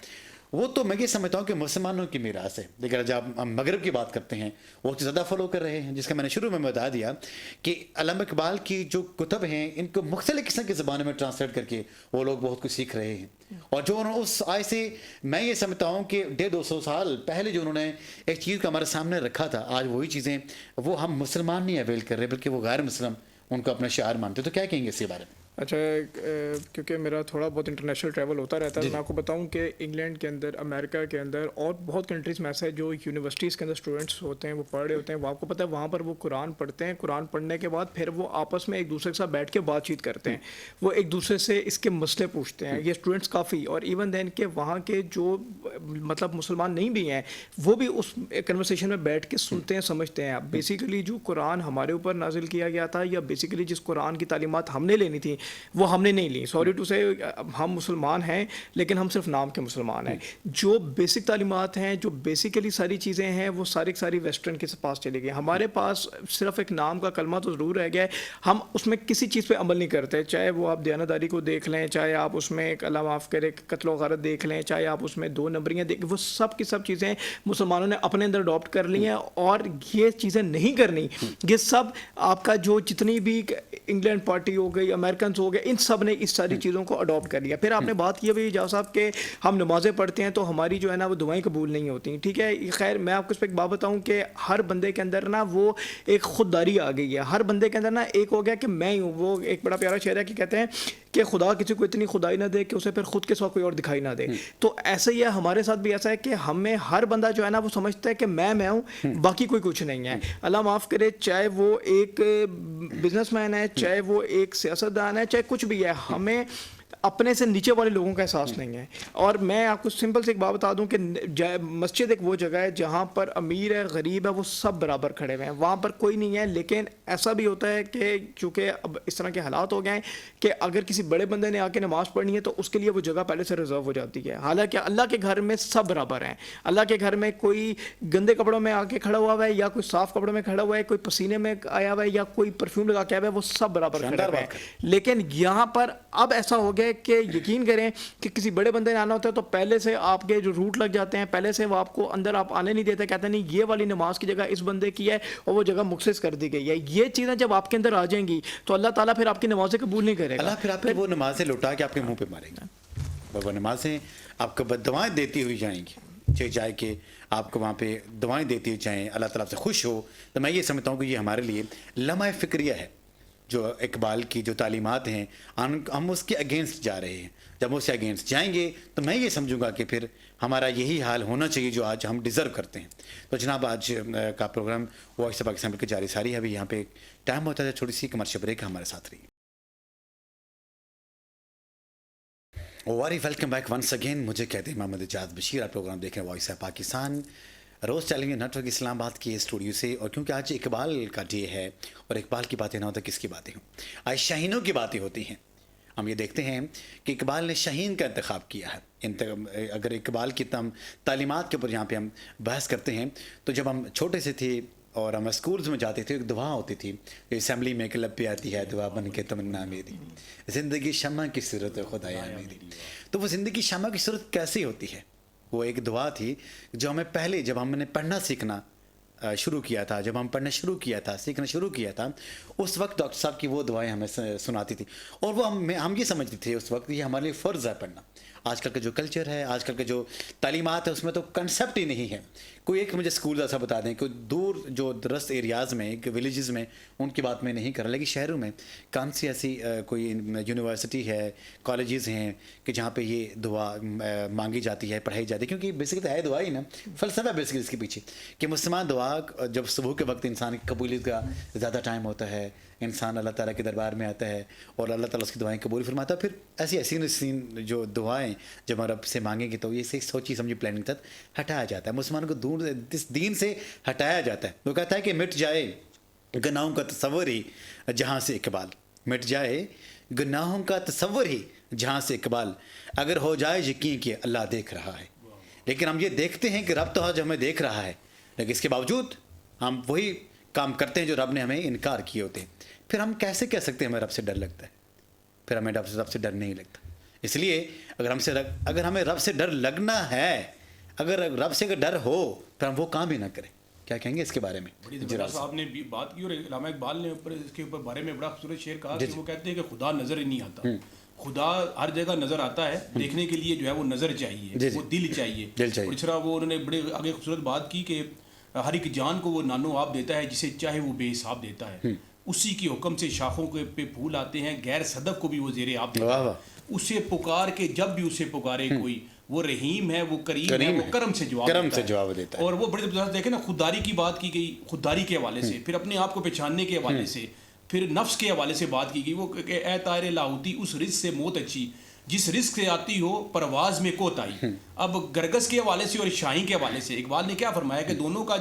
وہ تو میں یہ سمجھتا ہوں کہ مسلمانوں کی میراث ہے. لیکن جب ہم مغرب کی بات کرتے ہیں وہ زیادہ فالو کر رہے ہیں، جس کا میں نے شروع میں بتا دیا کہ علامہ اقبال کی جو کتب ہیں ان کو مختلف قسم کے زبانوں میں ٹرانسلیٹ کر کے وہ لوگ بہت کچھ سیکھ رہے ہیں. اور جو انہوں نے اس آئے سے میں یہ سمجھتا ہوں کہ 150-200 سال پہلے جو انہوں نے ایک چیز کو ہمارے سامنے رکھا تھا، آج وہی چیزیں وہ ہم مسلمان نہیں اویل کر رہے بلکہ وہ غیر مسلم ان کو اپنا شعار مانتے. تو کیا کہیں گے اس کے بارے میں؟ اچھا، کیونکہ میرا تھوڑا بہت انٹرنیشنل ٹریول ہوتا رہتا ہے، میں آپ کو بتاؤں کہ انگلینڈ کے اندر، امریکہ کے اندر اور بہت کنٹریز میں ایسا ہے جو یونیورسٹیز کے اندر اسٹوڈنٹس ہوتے ہیں، وہ پڑھ رہے ہوتے ہیں، وہ آپ کو پتہ ہے وہاں پر وہ قرآن پڑھتے ہیں. قرآن پڑھنے کے بعد پھر وہ آپس میں ایک دوسرے کے ساتھ بیٹھ کے بات چیت کرتے ہیں، وہ ایک دوسرے سے اس کے مسئلے پوچھتے ہیں. یہ اسٹوڈنٹس کافی، اور ایون دین کہ وہاں کے جو مطلب مسلمان نہیں بھی ہیں وہ بھی اس کنورسیشن میں بیٹھ کے سنتے ہیں، سمجھتے ہیں. بیسیکلی جو قرآن ہمارے اوپر نازل کیا گیا تھا، یا بیسیکلی جس قرآن کی تعلیمات ہم نے لینی تھی، وہ ہم نے نہیں لی. سوری ٹو سے ہم مسلمان ہیں لیکن ہم صرف نام کے مسلمان ہیں. جو بیسک تعلیمات ہیں, جو بیسیکلی ساری چیزیں ہیں, وہ ساری کی ساری ویسٹرن کے پاس چلی گئی. ہمارے پاس صرف ایک نام کا کلمہ تو ضرور رہ گیا ہے, ہم اس میں کسی چیز پہ عمل نہیں کرتے. چاہے وہ آپ دیانتداری کو دیکھ لیں, چاہے آپ اس میں ایک اللہ معاف کرے قتل و غارت دیکھ لیں, چاہے آپ اس میں 2 نمبریاں دیکھ, وہ سب کی سب چیزیں مسلمانوں نے اپنے اندر اڈاپٹ کر لی ہیں. اور یہ چیزیں نہیں کرنی, یہ سب آپ کا جو جتنی بھی انگلینڈ پارٹی ہو گئی, امریکنز ہو گئے, ان سب نے اس ساری چیزوں کو اڈاپٹ کر لیا. پھر آپ نے بات کی ابھی جاؤ صاحب کہ ہم نمازیں پڑھتے ہیں تو ہماری جو ہے نا وہ دعائیں قبول نہیں ہوتی. ٹھیک ہے, خیر میں آپ کو اس پہ ایک بات بتاؤں کہ ہر بندے کے اندر نا وہ ایک خودداری آ گئی ہے. ہر بندے کے اندر نا ایک ہو گیا کہ میں ہی ہوں. وہ ایک بڑا پیارا شعر ہے کہ کہتے ہیں کہ خدا کسی کو اتنی خدائی نہ دے کہ اسے پھر خود کے سوا کوئی اور دکھائی نہ دے. تو ایسا ہی ہے ہمارے ساتھ بھی, ایسا ہے کہ ہمیں ہر بندہ جو ہے نا وہ سمجھتا ہے کہ میں ہوں, باقی کوئی کچھ نہیں ہے. اللہ معاف کرے, چاہے وہ ایک بزنس مین ہے, چاہے وہ ایک سیاستدان ہے, چاہے کچھ بھی ہے, ہمیں اپنے سے نیچے والے لوگوں کا احساس نہیں ہے. اور میں آپ کو سمپل سے ایک بات بتا دوں کہ مسجد ایک وہ جگہ ہے جہاں پر امیر ہے, غریب ہے, وہ سب برابر کھڑے ہوئے ہیں, وہاں پر کوئی نہیں ہے. لیکن ایسا بھی ہوتا ہے کہ چونکہ اب اس طرح کے حالات ہو گئے ہیں کہ اگر کسی بڑے بندے نے آ کے نماز پڑھنی ہے تو اس کے لیے وہ جگہ پہلے سے ریزرو ہو جاتی ہے. حالانکہ اللہ کے گھر میں سب برابر ہیں. اللہ کے گھر میں کوئی گندے کپڑوں میں آ کے کھڑا ہوا ہے یا کوئی صاف کپڑوں میں کھڑا ہوا ہے, کوئی پسینے میں آیا ہوا ہے یا کوئی پرفیوم لگا کے آیا ہوا ہے, وہ سب برابر کھڑے ہوئے ہیں. لیکن یہاں پر اب ایسا ہو گیا کہ یقین کریں کہ کسی بڑے بندے نے آنا ہوتا ہے تو پہلے سے آپ کے جو روٹ لگ جاتے ہیں, پہلے سے وہ آپ کو اندر آپ آنے نہیں دیتے, کہتے ہیں نہیں یہ والی نماز کی جگہ اس بندے کی ہے اور وہ جگہ مخصص کر دی گئی ہے. یہ چیزیں جب آپ کے اندر آ جائیں گی تو اللہ تعالیٰ پھر آپ کی نمازیں قبول نہیں کرے گا. اللہ پھر آپ کو وہ نمازیں لوٹا کے آپ کے منہ پہ مارے گا. وہ نمازیں آپ کو بددعائیں دیتی ہوئی جائیں گی, چاہے کہ آپ کو وہاں پہ دعائیں دیتی ہوئی جائیں, اللہ تعالیٰ سے خوش ہو. تو میں یہ سمجھتا ہوں کہ یہ ہمارے لیے لمحہ فکریہ ہے. جو اقبال کی جو تعلیمات ہیں ہم اس کے اگینسٹ جا رہے ہیں. جب ہم اس کے اگینسٹ جائیں گے تو میں یہ سمجھوں گا کہ پھر ہمارا یہی حال ہونا چاہیے جو آج ہم ڈیزرو کرتے ہیں. تو جناب آج کا پروگرام وائس آف پاکستان کی جاری ساری ہے. ابھی یہاں پہ ٹائم ہوتا ہے چھوٹی سی کمرشل بریک, ہمارے ساتھ رہی. Very welcome back once again. مجھے کہتے ہیں محمد اجاز بشیر, آپ پروگرام دیکھ رہے ہیں وائس آف پاکستان, روز challenge network Islamabad کے اسٹوڈیو سے. اور کیونکہ آج اقبال کا ڈے ہے اور اقبال کی باتیں نہ ہوتا کس کی باتیں ہوں, آج شاہینوں کی باتیں ہوتی ہیں. ہم یہ دیکھتے ہیں کہ اقبال نے شاہین کا انتخاب کیا ہے. اگر اقبال کی تعلیمات کے اوپر یہاں پہ ہم بحث کرتے ہیں تو جب ہم چھوٹے سے تھے اور ہم اسکولز میں جاتے تھے, ایک دعا ہوتی تھی اسمبلی میں کہ لب پہ آتی ہے دعا بن کے تمنا میری, زندگی شمع کی صورت خدایا میری. تو وہ زندگی شمع کی صورت کیسی ہوتی ہے, وہ ایک دعا تھی جو ہمیں پہلے جب ہم نے پڑھنا سیکھنا شروع کیا تھا, جب ہم پڑھنا شروع کیا تھا, سیکھنا شروع کیا تھا, اس وقت ڈاکٹر صاحب کی وہ دعائیں ہمیں سناتی تھی. اور وہ ہم یہ سمجھتے تھے اس وقت یہ ہمارے لیے فرض ہے پڑھنا. آج کل کا جو کلچر ہے, آج کل کے جو تعلیمات ہے, اس میں تو کنسیپٹ ہی نہیں ہے. کوئی ایک مجھے اسکول ایسا بتا دیں, کوئی دور جو درست ایریاز میں, ولیجز میں, ان کی بات میں نہیں کر رہا, لیکن شہروں میں کون سی ایسی کوئی یونیورسٹی ہے, کالجز ہیں کہ جہاں پہ یہ دعا مانگی جاتی ہے, پڑھائی جاتی ہے. کیونکہ بیسکلی ہے دعا ہی نا, فلسفہ بیسکلی اس کے پیچھے کہ مسلمان دعا جب صبح کے وقت انسان کی قبولیت کا زیادہ ٹائم ہوتا ہے, انسان اللہ تعالیٰ کے دربار میں آتا ہے اور اللہ تعالیٰ اس کی دعائیں قبول فرماتا ہے. پھر ایسی حسین جو دعائیں جب ہم رب سے مانگیں گے تو یہ سوچی سمجھی پلاننگ تک ہٹایا جاتا ہے, مسلمانوں کو دور اس دین سے ہٹایا جاتا ہے. وہ کہتا ہے کہ مٹ جائے گناہوں کا تصور ہی جہاں سے اقبال, مٹ جائے گناہوں کا تصور ہی جہاں سے اقبال, اگر ہو جائے یقین کہ اللہ دیکھ رہا ہے. لیکن ہم یہ دیکھتے ہیں کہ رب تو آج ہمیں دیکھ رہا ہے, لیکن اس کے باوجود ہم وہی کام کرتے ہیں جو رب نے ہمیں انکار کیے ہوتے ہیں. پھر ہم کیسے کہہ سکتے ہیں ہمیں رب سے ڈر لگتا ہے؟ پھر ہمیں رب سے ڈر نہیں لگتا. اس لیے اگر ہمیں رب سے ڈر لگنا ہے, اگر رب سے اگر ڈر ہو پھر ہم وہ کام ہی نہ کریں. کیا کہیں گے اس کے بارے میں؟ بڑی زبردست آپ نے بات کی. اور علامہ اقبال نے اس کے اوپر بارے میں بڑا خوبصورت شعر کہا کہ وہ کہتے ہیں کہ خدا نظر ہی نہیں آتا, خدا ہر جگہ نظر آتا ہے, دیکھنے کے لیے جو ہے وہ نظر چاہیے, وہ دل چاہیے. اور اس طرح وہ انہوں نے بڑے آگے خوبصورت بات کی کہ ہر ایک جان کو وہ نانو آب دیتا ہے جسے چاہے وہ بے حساب دیتا ہے. اسی کے حکم سے شاخوں کے پہ پھول آتے ہیں, غیر صدف کو بھی وہ زیر آب دیتا ہے. اسے پکار کے جب بھی اسے پکارے کوئی, وہ رحیم ہے, وہ کریم ہے, وہ کرم سے جواب دیتا ہے. اور وہ بڑے زبردست دیکھیں نا, خودداری کی بات کی گئی, خودداری کے حوالے سے, پھر اپنے آپ کو پہچاننے کے حوالے سے, پھر نفس کے حوالے سے بات کی گئی. وہ کہ اے طائر لاہوتی اس رزق سے موت اچھی جس رزق سے آتی ہو پرواز میں کوتاہی. اب گرگس کے حوالے سے اور شاہین کے حوالے سے اقبال نے کیا فرمایا کہ دونوں کا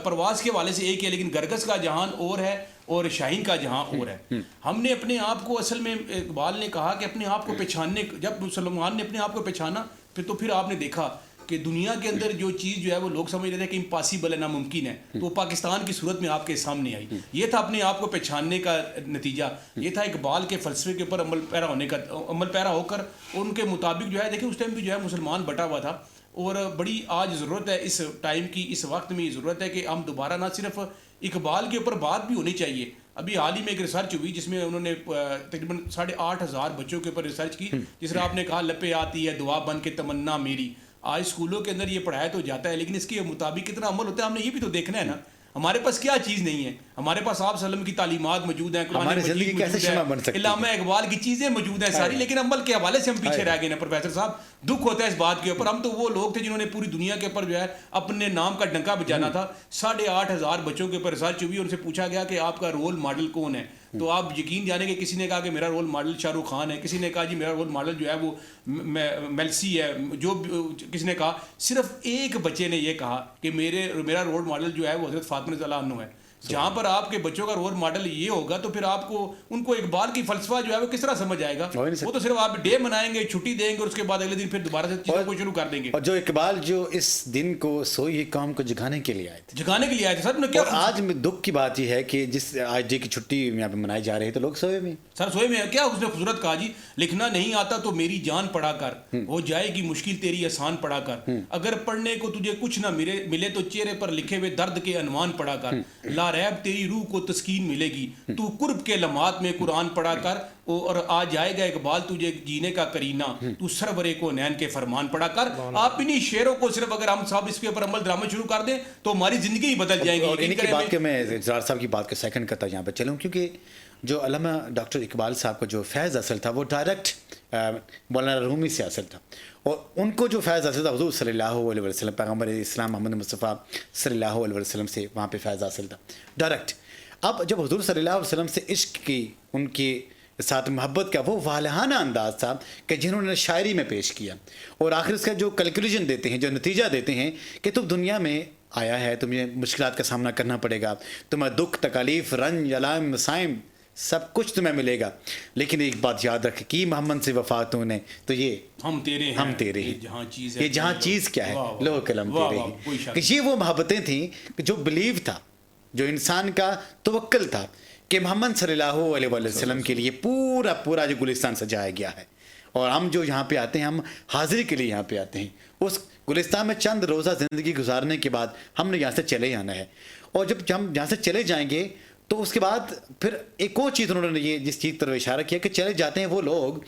پرواز کے حوالے سے ایک ہے، لیکن گرگس کا جہان اور ہے اور شاہین کا جہاں اور ہے. ہم نے اپنے آپ کو اصل میں اقبال نے کہا کہ اپنے آپ کو پہچاننے، جب مسلمان نے اپنے آپ کو پہچانا تو پھر آپ نے دیکھا کہ دنیا کے اندر جو چیز جو ہے وہ لوگ سمجھ رہے تھے کہ امپاسبل ہے، ناممکن ہے، تو وہ پاکستان کی صورت میں آپ کے سامنے آئی. یہ تھا اپنے آپ کو پہچاننے کا نتیجہ، یہ تھا اقبال کے فلسفے کے اوپر عمل پیرا ہو کر ان کے مطابق جو ہے. دیکھیں اس ٹائم بھی جو ہے مسلمان بٹا ہوا تھا، اور بڑی آج ضرورت ہے اس ٹائم کی، اس وقت میں یہ ضرورت ہے کہ ہم دوبارہ نہ صرف اقبال کے اوپر بات بھی ہونی چاہیے. ابھی حال ہی میں ایک ریسرچ ہوئی جس میں انہوں نے تقریباً 8,500 بچوں کے اوپر ریسرچ کی، جس طرح آپ نے کہا لپے آتی ہے دعا بن کے تمنا میری. آج اسکولوں کے اندر یہ پڑھایا تو جاتا ہے، لیکن اس کے مطابق کتنا عمل ہوتا ہے ہم نے یہ بھی تو دیکھنا ہے نا. ہمارے پاس کیا چیز نہیں ہے؟ ہمارے پاس آپ وسلم کی تعلیمات موجود ہیں، قرآن مجید موجود ہے، علامہ اقبال کی چیزیں موجود ہیں ساری، لیکن عمل کے حوالے سے ہم پیچھے رہ گئے نا پروفیسر صاحب. دکھ ہوتا ہے اس بات کے اوپر. ہم تو وہ لوگ تھے جنہوں نے پوری دنیا کے اوپر جو ہے اپنے نام کا ڈنکا بجانا تھا. 8,500 بچوں کے اوپر ریسرچ ہوئی، ان سے پوچھا گیا کہ آپ کا رول ماڈل کون ہے؟ تو آپ یقین جانیں کہ کسی نے کہا کہ میرا رول ماڈل شاہ رخ خان ہے، کسی نے کہا جی میرا رول ماڈل جو ہے وہ میلسی ہے، جو کسی نے کہا. صرف ایک بچے نے یہ کہا کہ میرا رول ماڈل جو ہے وہ حضرت فاطمہ رضی اللہ عنہ ہے. جہاں پر آپ کے بچوں کا رول ماڈل یہ ہوگا تو پھر آپ کو ان کو اقبال کی فلسفہ جو ہے وہ کس طرح سمجھ آئے گا؟ وہ تو صرف آپ ڈے منائیں گے، چھٹی دیں گے اور اس کے بعد اگلے دن پھر دوبارہ سے چیزوں کو شروع کر دیں گے. اور جو اقبال جو اس دن کو سوئی قوم کو جگانے کے لیے آئے تھے، سر نے کیا. اور آج میں دکھ کی بات یہ ہے کہ جس آج ڈے کی چھٹی یہاں پہ منائی جا رہی ہے تو لوگ سوئے میں. سر سوئے میں کیا اس نے خوبصورت کہا جی، لکھنا نہیں آتا تو میری جان پڑھا کر، ہو جائے گی مشکل تیری آسان پڑھا کر، اگر پڑھنے کو تجھے کچھ نہ ملے تو چہرے پر لکھے ہوئے درد کے عنوان پڑھا کر، لا ریب تیری روح کو تسکین ملے گی، تو قرب کے لمحات میں قرآن پڑھا کر، اور آ جائے گا اقبال تجھے جینے کا کرینہ، تو سرورے کو نین کے فرمان پڑھا کر. آپ انہی شعروں کو صرف اگر ہم صاحب اس کے اوپر عمل درآمد شروع کر دیں تو ہماری زندگی ہی بدل جائیں گی. اور انہی کی بات کہ میں زرار صاحب کی بات کو سیکنڈ کرتا یہاں پہ چلوں، کیونکہ جو علامہ ڈاکٹر اقبال صاحب کا جو فیض حاصل تھا وہ ڈائریکٹ مولانا رومی سے حاصل تھا، اور ان کو جو فیض حاصل تھا حضور صلی اللہ علیہ وسلم پیغمبر اسلام محمد مصطفیٰ صلی اللہ علیہ وسلم سے وہاں پہ فیض حاصل تھا ڈائریکٹ. اب جب حضور صلی اللہ علیہ وسلم سے عشق کی، ان کے ساتھ محبت کا وہ والہانہ انداز تھا کہ جنہوں نے شاعری میں پیش کیا، اور آخر اس کا جو کیلکولیشن دیتے ہیں، جو نتیجہ دیتے ہیں کہ تم دنیا میں آیا ہے، تمہیں مشکلات کا سامنا کرنا پڑے گا، تمہیں دکھ تکالیف رنج علائم مسائم سب کچھ تمہیں ملے گا، لیکن ایک بات یاد رکھ کی محمد سے وفا تو نے تو یہ ہم تیرے ہیں، یہ جہاں چیز کیا ہے لوہ قلم تیرے ہیں. کہ یہ وہ محبتیں تھیں جو بلیو تھا، جو انسان کا توکل تھا کہ محمد صلی اللہ علیہ وسلم کے لیے پورا جو گلستان سجایا گیا ہے، اور ہم جو یہاں پہ آتے ہیں ہم حاضری کے لیے یہاں پہ آتے ہیں. اس گلستان میں چند روزہ زندگی گزارنے کے بعد ہم نے یہاں سے چلے جانا ہے، اور جب ہم یہاں سے چلے جائیں گے تو اس کے بعد پھر ایک اور چیز انہوں نے یہ جس چیز پر اشارہ کیا کہ چلے جاتے ہیں وہ لوگ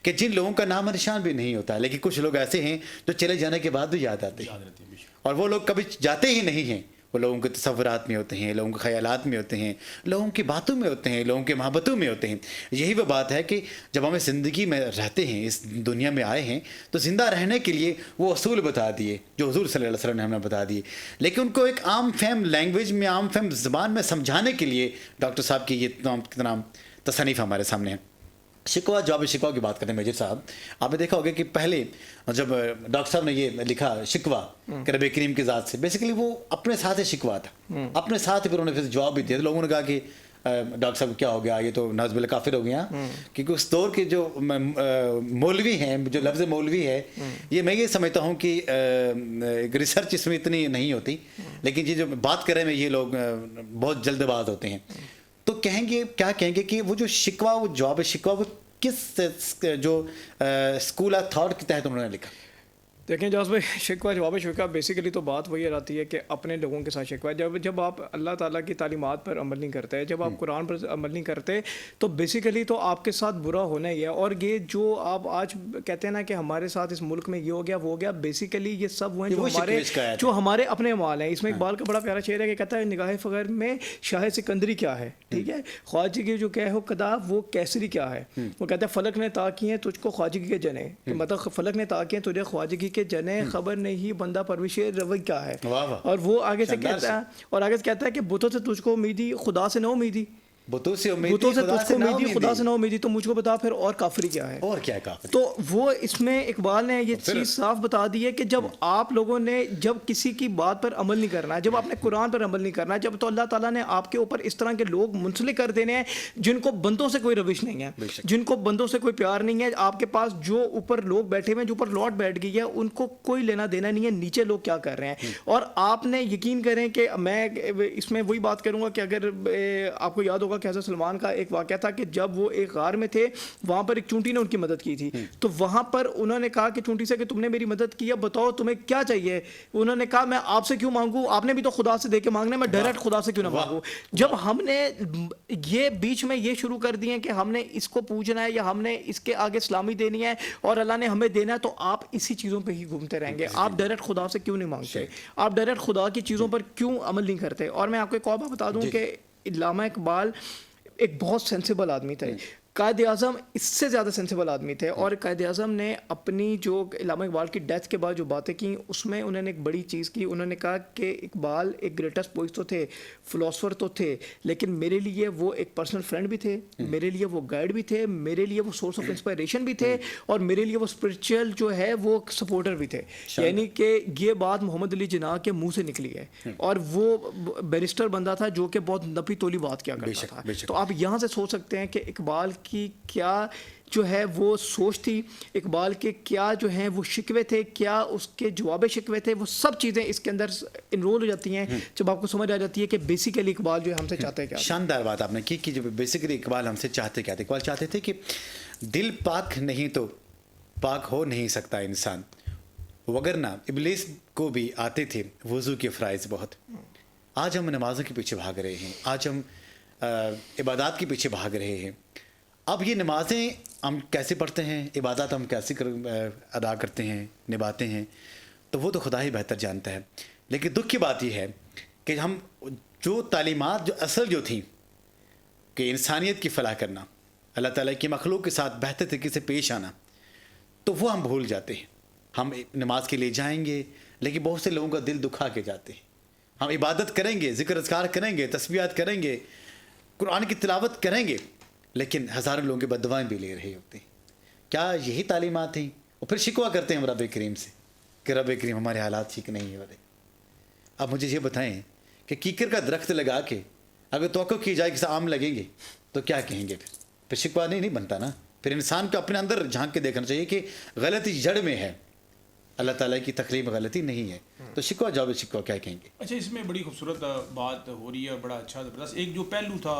کہ جن لوگوں کا نام نشان بھی نہیں ہوتا، لیکن کچھ لوگ ایسے ہیں جو چلے جانے کے بعد بھی یاد آتے ہیں، اور وہ لوگ کبھی جاتے ہی نہیں ہیں. وہ لوگوں کے تصورات میں ہوتے ہیں، لوگوں کے خیالات میں ہوتے ہیں، لوگوں کی باتوں میں ہوتے ہیں، لوگوں کے محبتوں میں ہوتے ہیں. یہی وہ بات ہے کہ جب ہمیں زندگی میں رہتے ہیں، اس دنیا میں آئے ہیں، تو زندہ رہنے کے لیے وہ اصول بتا دیے جو حضور صلی اللہ علیہ وسلم نے ہمیں بتا دیے، لیکن ان کو ایک عام فہم لینگویج میں، عام فہم زبان میں سمجھانے کے لیے ڈاکٹر صاحب کی یہ کتنا تصنیف ہمارے سامنے ہے. شکوہ جواب شکوہ کی بات کرتے ہیں میجر صاحب، آپ نے دیکھا ہوگا کہ پہلے جب ڈاکٹر صاحب نے یہ لکھا شکوہ کہ رب کریم کی ذات سے، بیسیکلی وہ اپنے ساتھ شکوہ تھا، اپنے ساتھ پھر انہوں نے پھر جواب بھی دیا. لوگوں نے کہا کہ ڈاکٹر صاحب کیا ہو گیا، یہ تو نعوذ باللہ کافر ہو گیا، کیونکہ اس دور کے جو مولوی ہیں، جو لفظ مولوی ہے، یہ میں یہ سمجھتا ہوں کہ ریسرچ اس میں اتنی نہیں ہوتی، لیکن یہ جو بات کریں میں یہ لوگ بہت جلد باز ہوتے ہیں. تو کیا کہیں گے کہ وہ جو شکوہ، وہ جواب شکوہ، وہ کس جو اسکول آف تھاٹ کے تحت انہوں نے لکھا؟ دیکھیں جاز بھائی، شکوہ جواب شکوہ بیسیکلی تو بات وہی آتی ہے کہ اپنے لوگوں کے ساتھ شکوہ. جب آپ اللہ تعالیٰ کی تعلیمات پر عمل نہیں کرتے، جب آپ قرآن پر عمل نہیں کرتے، تو بیسیکلی تو آپ کے ساتھ برا ہونا ہی ہے. اور یہ جو آپ آج کہتے ہیں نا کہ ہمارے ساتھ اس ملک میں یہ ہو گیا وہ ہو گیا، بیسیکلی یہ سب وہ ہیں جو ہمارے اپنے مال ہیں. اس میں اقبال کا بڑا پیارا شعر ہے کہ کہتا ہے نگاہ فخر میں شاہ سکندری کیا ہے، ٹھیک ہے، خواجگی جو کہ ہو قدا وہ کیسری کیا ہے. وہ کہتا ہے فلک نے تاکی ہیں تجھ کو خواجگی کے جنے، مطلب فلک نے تاکی ہیں تجھے خواجگی کے جنے، خبر نہیں بندہ پروش روی کیا ہے. اور وہ آگے سے کہتا ہے، اور آگے سے کہتا ہے کہ بتوں سے تجھ کو امیدی خدا سے نہ امیدی. بتوں سے امید بتوں سے خدا تجھ کو نہ امیدی، خدا امیدی۔ سے نہ امیدی، تو مجھ کو بتا پھر اور کافری کیا ہے؟ اور کیا کہا تو وہ اس میں اقبال نے یہ پھر- چیز صاف بتا دی ہے کہ جب آپ لوگوں نے جب کسی کی بات پر عمل نہیں کرنا ہے، جب آپ نے قرآن پر عمل نہیں کرنا ہے، جب تو اللہ تعالیٰ نے آپ کے اوپر اس طرح کے لوگ منسلک کر دینے ہیں جن کو بندوں سے کوئی روش نہیں ہے، جن کو بندوں سے کوئی پیار نہیں ہے، آپ کے پاس جو اوپر لوگ بیٹھے ہوئے ہیں، جو اوپر لوٹ بیٹھ گئی ہے، ان کو کوئی لینا دینا نہیں ہے نیچے لوگ کیا کر رہے ہیں۔ اور آپ نے یقین کریں کہ میں اس میں وہی بات کروں گا کہ اگر آپ کو یاد ہوگا کہ حضرت سلمان کا ایک واقعہ تھا کہ جب وہ ایک غار میں تھے، وہاں پر ایک چونٹی نے ان کی مدد کی تھی، تو وہاں پر انہوں نے کہا کہ چونٹی سے کہ تم نے میری مدد کی ہے، بتاؤ تمہیں کیا چاہیے؟ انہوں نے کہا میں آپ سے کیوں مانگوں، آپ نے بھی تو خدا سے دے کے مانگنا ہے، میں ڈائریکٹ خدا سے کیوں نہ مانگوں؟ جب ہم نے یہ بیچ میں یہ شروع کر دیے کہ ہم نے اس کو پوچھنا ہے یا ہم نے اس کے آگے سلامی دینی ہے اور اللہ نے ہمیں دینا ہے، تو آپ اسی چیزوں پہ ہی گھومتے رہیں گے۔ آپ ڈائریکٹ خدا سے کیوں نہیں مانگتے؟ آپ ڈائریکٹ خدا کی چیزوں پر کیوں عمل نہیں کرتے؟ اور میں آپ کو ایک اور بات بتا دوں کہ علامہ اقبال ایک بہت سینسیبل آدمی تھے، قائد اعظم اس سے زیادہ سینسیبل آدمی تھے، اور قائد اعظم نے اپنی جو علامہ اقبال کی ڈیتھ کے بعد جو باتیں کی اس میں انہوں نے ایک بڑی چیز کی، انہوں نے کہا کہ اقبال ایک گریٹسٹ پوئٹ تو تھے، فلاسفر تو تھے، لیکن میرے لیے وہ ایک پرسنل فرینڈ بھی تھے، میرے لیے وہ گائیڈ بھی تھے، میرے لیے وہ سورس آف انسپائریشن بھی تھے، اور میرے لیے وہ اسپرچل جو ہے وہ سپورٹر بھی تھے۔ یعنی کہ یہ بات محمد علی جناح کے منہ سے نکلی ہے، اور وہ بیرسٹر بندہ تھا جو کہ بہت نپی تولی بات کیا کرتا تھا۔ تو آپ یہاں سے سوچ سکتے ہیں کہ اقبال کی کیا جو ہے وہ سوچ تھی، اقبال کے کیا جو ہیں وہ شکوے تھے، کیا اس کے جواب شکوے تھے، وہ سب چیزیں اس کے اندر انرول ہو جاتی ہیں جب آپ کو سمجھ آ جاتی ہے کہ بیسیکلی اقبال جو ہے ہم سے چاہتے ہیں کیا۔ شاندار بات آپ نے کی کہ جب بیسیکلی اقبال ہم سے چاہتے کیا تھے، اقبال چاہتے تھے کہ دل پاک نہیں تو پاک ہو نہیں سکتا انسان، وگرنہ ابلیس کو بھی آتے تھے وضو کے فرائض بہت۔ آج ہم نمازوں کے پیچھے بھاگ رہے ہیں، آج ہم عبادات کے پیچھے بھاگ رہے ہیں۔ اب یہ نمازیں ہم کیسے پڑھتے ہیں، عبادات ہم کیسے ادا کرتے ہیں، نبھاتے ہیں، تو وہ تو خدا ہی بہتر جانتا ہے۔ لیکن دکھ کی بات یہ ہے کہ ہم جو تعلیمات جو اصل جو تھیں کہ انسانیت کی فلاح کرنا، اللہ تعالیٰ کی مخلوق کے ساتھ بہتر طریقے سے پیش آنا، تو وہ ہم بھول جاتے ہیں۔ ہم نماز کے لیے جائیں گے لیکن بہت سے لوگوں کا دل دکھا کے جاتے ہیں۔ ہم عبادت کریں گے، ذکر اذکار کریں گے، تسبیحات کریں گے، قرآن کی تلاوت کریں گے، لیکن ہزاروں لوگوں کی بددعائیں بھی لے رہے ہوتے ہیں۔ کیا یہی تعلیمات ہیں؟ اور پھر شکوہ کرتے ہیں ہم رب کریم سے کہ رب کریم ہمارے حالات ٹھیک نہیں ہو رہے۔ اب مجھے یہ بتائیں کہ کیکر کا درخت لگا کے اگر توقع کی جائے کہ آم لگیں گے تو کیا کہیں گے؟ پھر شکوہ نہیں بنتا نا۔ پھر انسان کو اپنے اندر جھانک کے دیکھنا چاہیے کہ غلطی جڑ میں ہے، اللہ تعالیٰ کی تخلیق میں غلطی نہیں ہے، تو شکوہ جواب شکوہ کیا کہیں گے؟ اچھا، اس میں بڑی خوبصورت بات ہو رہی ہے، بڑا اچھا زبردست ایک جو پہلو تھا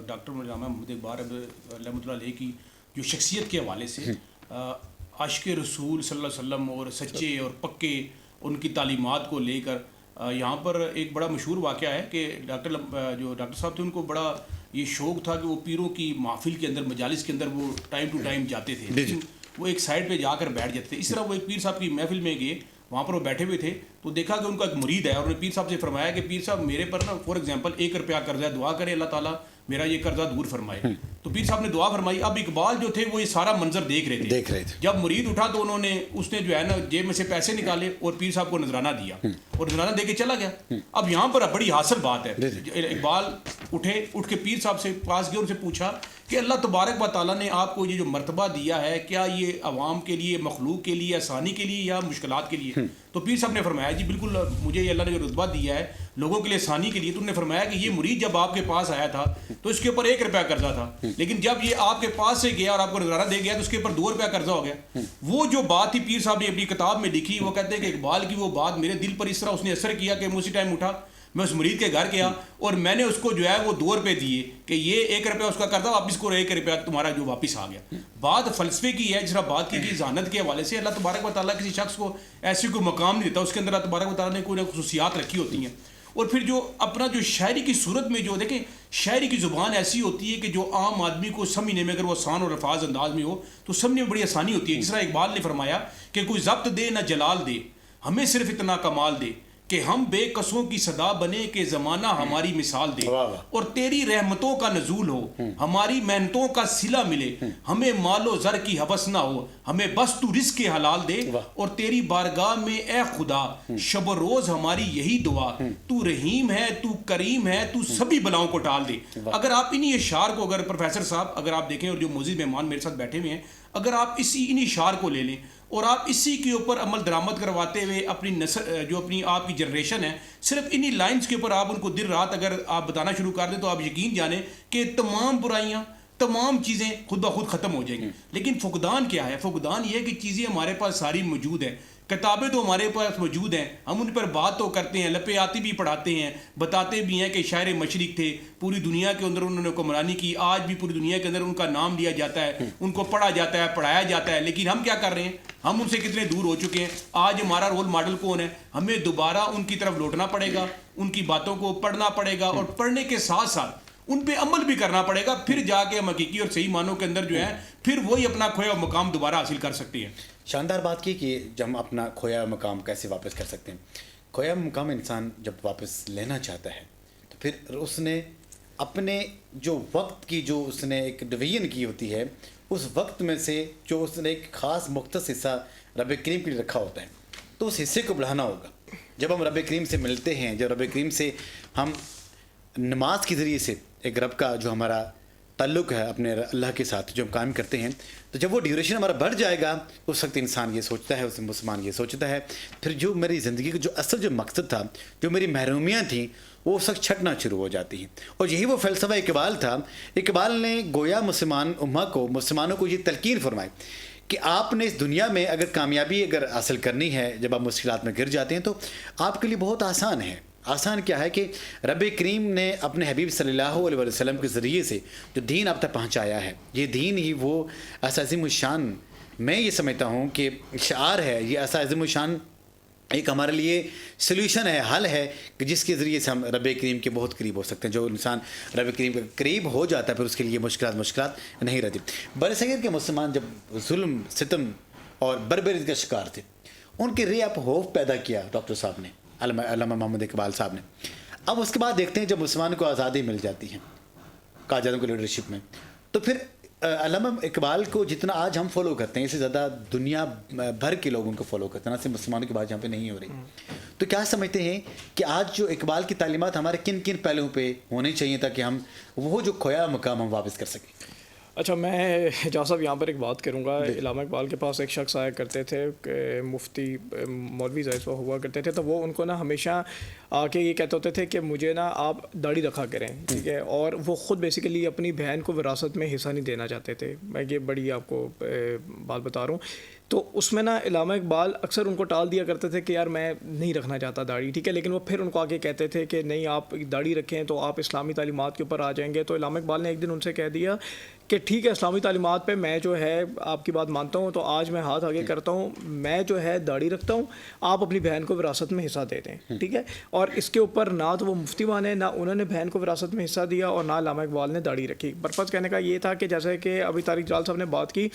ڈاکٹر علامہ محمد اقبال رحمۃ اللہ علیہ کی جو شخصیت کے حوالے سے، عاشق رسول صلی اللہ علیہ وسلم اور سچے اور پکے ان کی تعلیمات کو لے کر یہاں پر ایک بڑا مشہور واقعہ ہے کہ ڈاکٹر صاحب تھے، ان کو بڑا یہ شوق تھا کہ وہ پیروں کی محفل کے اندر، مجالس کے اندر وہ ٹائم ٹو ٹائم جاتے تھے، لیکن وہ ایک سائڈ پہ جا کر بیٹھ جاتے تھے۔ اس طرح وہ ایک پیر صاحب کی محفل میں گئے، وہاں پر وہ بیٹھے ہوئے تھے تو دیکھا کہ ان کا ایک مرید ہے، اور انہوں نے پیر صاحب سے فرمایا کہ پیر صاحب میرے پر نا فار ایگزامپل 1 روپیہ قرضہ ہے، دعا کرے اللہ تعالیٰ میرا یہ قرضہ دور فرمائے۔ تو پیر صاحب نے دعا فرمائی۔ اب اقبال جو تھے وہ یہ سارا منظر دیکھ رہے تھے۔ جب مرید اٹھا تو انہوں نے اس نے جو ہے نا جیب میں سے پیسے نکالے اور پیر صاحب کو نذرانہ دیا اور نذرانہ دے کے چلا گیا۔ اب یہاں پر بڑی حاصل بات ہے، اقبال اٹھ کے پیر صاحب سے پاس گئے، ان سے پوچھا کہ اللہ تبارک و تعالیٰ نے آپ کو یہ جو مرتبہ دیا ہے، کیا یہ عوام کے لیے، مخلوق کے لیے، آسانی کے لیے یا مشکلات کے لیے؟ تو پیر صاحب نے فرمایا جی بالکل، مجھے یہ اللہ نے جو رتبہ دیا ہے لوگوں کے لیے آسانی کے لیے۔ تو انہوں نے فرمایا کہ یہ مرید جب آپ کے پاس آیا تھا تو اس کے اوپر 1 روپیہ قرضہ تھا، لیکن جب یہ آپ کے پاس سے گیا اور آپ کو نذرانہ دے گیا تو اس کے اوپر 2 روپیہ قرضہ ہو گیا۔ وہ جو بات تھی پیر صاحب نے اپنی کتاب میں لکھی، وہ کہتے ہیں کہ اقبال کی وہ بات میرے دل پر اس طرح اس نے اثر کیا کہ میں اسی ٹائم اٹھا، میں اس مرید کے گھر گیا اور میں نے اس کو جو ہے وہ 2 روپے دیے کہ یہ 1 روپیہ اس کا قرضہ واپس کرو، 1 روپیہ تمہارا جو واپس آ گیا۔ بات فلسفے کی ہے، جس طرح بات کی گئی ذہانت کے حوالے سے، اللہ تبارک و تعالیٰ کسی شخص کو ایسی کوئی مقام نہیں دیتا، اس کے اندر اللہ تبارک و تعالیٰ نے کوئی خصوصیات رکھی ہوتی ہیں۔ اور پھر جو اپنا جو شاعری کی صورت میں جو دیکھیں، شاعری کی زبان ایسی ہوتی ہے کہ جو عام آدمی کو سمجھنے میں اگر وہ آسان اور الفاظ انداز میں ہو تو سمجھنے میں بڑی آسانی ہوتی ہے۔ جس طرح اقبال نے فرمایا کہ کوئی ضبط دے نہ جلال دے، ہمیں صرف اتنا کمال دے کہ ہم بے قصوں کی صدا بنے کہ زمانہ ہماری مثال دے, اور تیری رحمتوں کا نزول ہو, ہماری محنتوں کا صلہ ملے, ہمیں مال و زر کی حوث نہ ہو, ہمیں بس تو رزق حلال دے, اور تیری بارگاہ میں اے خدا شب و روز ہماری یہی دعا, تو رحیم ہے, تو کریم ہے, تو سبھی بلاؤں کو ٹال دے. اگر آپ انہی اشعار کو, اگر پروفیسر صاحب اگر آپ دیکھیں, اور جو معزز مہمان میرے ساتھ بیٹھے ہوئے ہیں, اگر آپ انہی اشعار کو لے لیں اور آپ اسی کے اوپر عمل درآمد کرواتے ہوئے اپنی نسل, جو اپنی آپ کی جنریشن ہے, صرف انہی لائنز کے اوپر آپ ان کو دن رات اگر آپ بتانا شروع کر دیں, تو آپ یقین جانیں کہ تمام برائیاں, تمام چیزیں خود بخود ختم ہو جائیں گی. لیکن فقدان کیا ہے؟ فقدان یہ ہے کہ چیزیں ہمارے پاس ساری موجود ہیں, کتابیں تو ہمارے پاس موجود ہیں, ہم ان پر بات تو کرتے ہیں, لپے آتی بھی پڑھاتے ہیں, بتاتے بھی ہیں کہ شاعر مشرق تھے, پوری دنیا کے اندر انہوں نے حکمرانی کی, آج بھی پوری دنیا کے اندر ان کا نام لیا جاتا ہے, ان کو پڑھا جاتا ہے, پڑھایا جاتا ہے. لیکن ہم کیا کر رہے ہیں؟ ہم ان سے کتنے دور ہو چکے ہیں. آج ہمارا رول ماڈل کون ہے؟ ہمیں دوبارہ ان کی طرف لوٹنا پڑے گا, ان کی باتوں کو پڑھنا پڑے گا, اور پڑھنے کے ساتھ ساتھ ان پہ عمل بھی کرنا پڑے گا. پھر جا کے ہم حقیقی اور صحیح معنوں کے اندر جو ہے پھر وہی اپنا کھویا مقام دوبارہ حاصل کر سکتے ہیں. شاندار بات کی کہ جب ہم اپنا کھویا مقام کیسے واپس کر سکتے ہیں. کھویا مقام انسان جب واپس لینا چاہتا ہے تو پھر اس نے اپنے جو وقت کی جو اس نے ایک ڈویژن کی ہوتی ہے, اس وقت میں سے جو اس نے ایک خاص مختص حصہ رب کریم کے لیے رکھا ہوتا ہے, تو اس حصے کو بڑھانا ہوگا. جب ہم رب کریم سے ملتے ہیں, جب رب کریم سے ہم نماز کے ذریعے سے ایک رب کا جو ہمارا تعلق ہے اپنے اللہ کے ساتھ جو ہم قائم کرتے ہیں, تو جب وہ ڈیوریشن ہمارا بڑھ جائے گا, اس وقت انسان یہ سوچتا ہے, اس مسلمان یہ سوچتا ہے پھر جو میری زندگی کا جو اصل جو مقصد تھا, جو میری محرومیاں تھیں, وہ اس وقت چھٹنا شروع ہو جاتی ہیں. اور یہی وہ فلسفہ اقبال تھا. اقبال نے گویا مسلمان امہ کو, مسلمانوں کو یہ تلقین فرمائی کہ آپ نے اس دنیا میں اگر کامیابی اگر حاصل کرنی ہے, جب آپ مشکلات میں گر جاتے ہیں, تو آپ کے لیے بہت آسان ہے. آسان کیا ہے کہ رب کریم نے اپنے حبیب صلی اللہ علیہ وسلم کے ذریعے سے جو دین آپ تک پہنچایا ہے, یہ دین ہی وہ ایسا عظیم الشان, میں یہ سمجھتا ہوں کہ شعار ہے, یہ ایسا عظیم الشان ایک ہمارے لیے سلوشن ہے, حل ہے, کہ جس کے ذریعے سے ہم رب کریم کے بہت قریب ہو سکتے ہیں. جو انسان رب کریم کے قریب ہو جاتا ہے پھر اس کے لیے مشکلات نہیں رہتی. برصغیر کے مسلمان جب ظلم ستم اور بربری کا شکار تھے, ان کے ری اپ ہوپ پیدا کیا ڈاکٹر صاحب نے, علامہ محمد اقبال صاحب نے. اب اس کے بعد دیکھتے ہیں جب مسلمان کو آزادی مل جاتی ہے قائد اعظم کی لیڈرشپ میں, تو پھر علامہ اقبال کو جتنا آج ہم فالو کرتے ہیں, اس سے زیادہ دنیا بھر کے لوگ ان کو فالو کرتے ہیں, نہ صرف مسلمانوں کی بات یہاں پہ نہیں ہو رہی. تو کیا سمجھتے ہیں کہ آج جو اقبال کی تعلیمات ہمارے کن کن پہلوؤں پہ ہونی چاہیے تاکہ ہم وہ جو کھویا مقام ہم واپس کر سکیں؟ اچھا، میں جہاں صاحب یہاں پر ایک بات کروں گا. علامہ اقبال کے پاس ایک شخص آیا کرتے تھے کہ مفتی مولوی ظاہر ہوا کرتے تھے, تو وہ ان کو نا ہمیشہ آ کے یہ کہتے ہوتے تھے کہ مجھے نا آپ داڑھی رکھا کریں, ٹھیک ہے. اور وہ خود بیسیکلی اپنی بہن کو وراثت میں حصہ نہیں دینا چاہتے تھے. میں یہ بڑی آپ کو بات بتا رہا ہوں. تو اس میں نا علامہ اقبال اکثر ان کو ٹال دیا کرتے تھے کہ یار میں نہیں رکھنا چاہتا داڑھی, ٹھیک ہے. لیکن وہ پھر ان کو آگے کہتے تھے کہ نہیں آپ داڑھی رکھیں تو آپ اسلامی تعلیمات کے اوپر آ جائیں گے. تو علامہ اقبال نے ایک دن ان سے کہہ دیا کہ ٹھیک ہے, اسلامی تعلیمات پہ میں جو ہے آپ کی بات مانتا ہوں, تو آج میں ہاتھ آگے کرتا ہوں, میں جو ہے داڑھی رکھتا ہوں, آپ اپنی بہن کو وراثت میں حصہ دے دیں, ٹھیک ہے. اور اس کے اوپر نہ تو وہ مفتی بنے, نہ انہوں نے بہن کو وراثت میں حصہ دیا, اور نہ علامہ اقبال نے داڑھی رکھی. پرپز کہنے کا یہ تھا کہ جیسے کہ ابھی طارق جلال صاحب نے بات کی,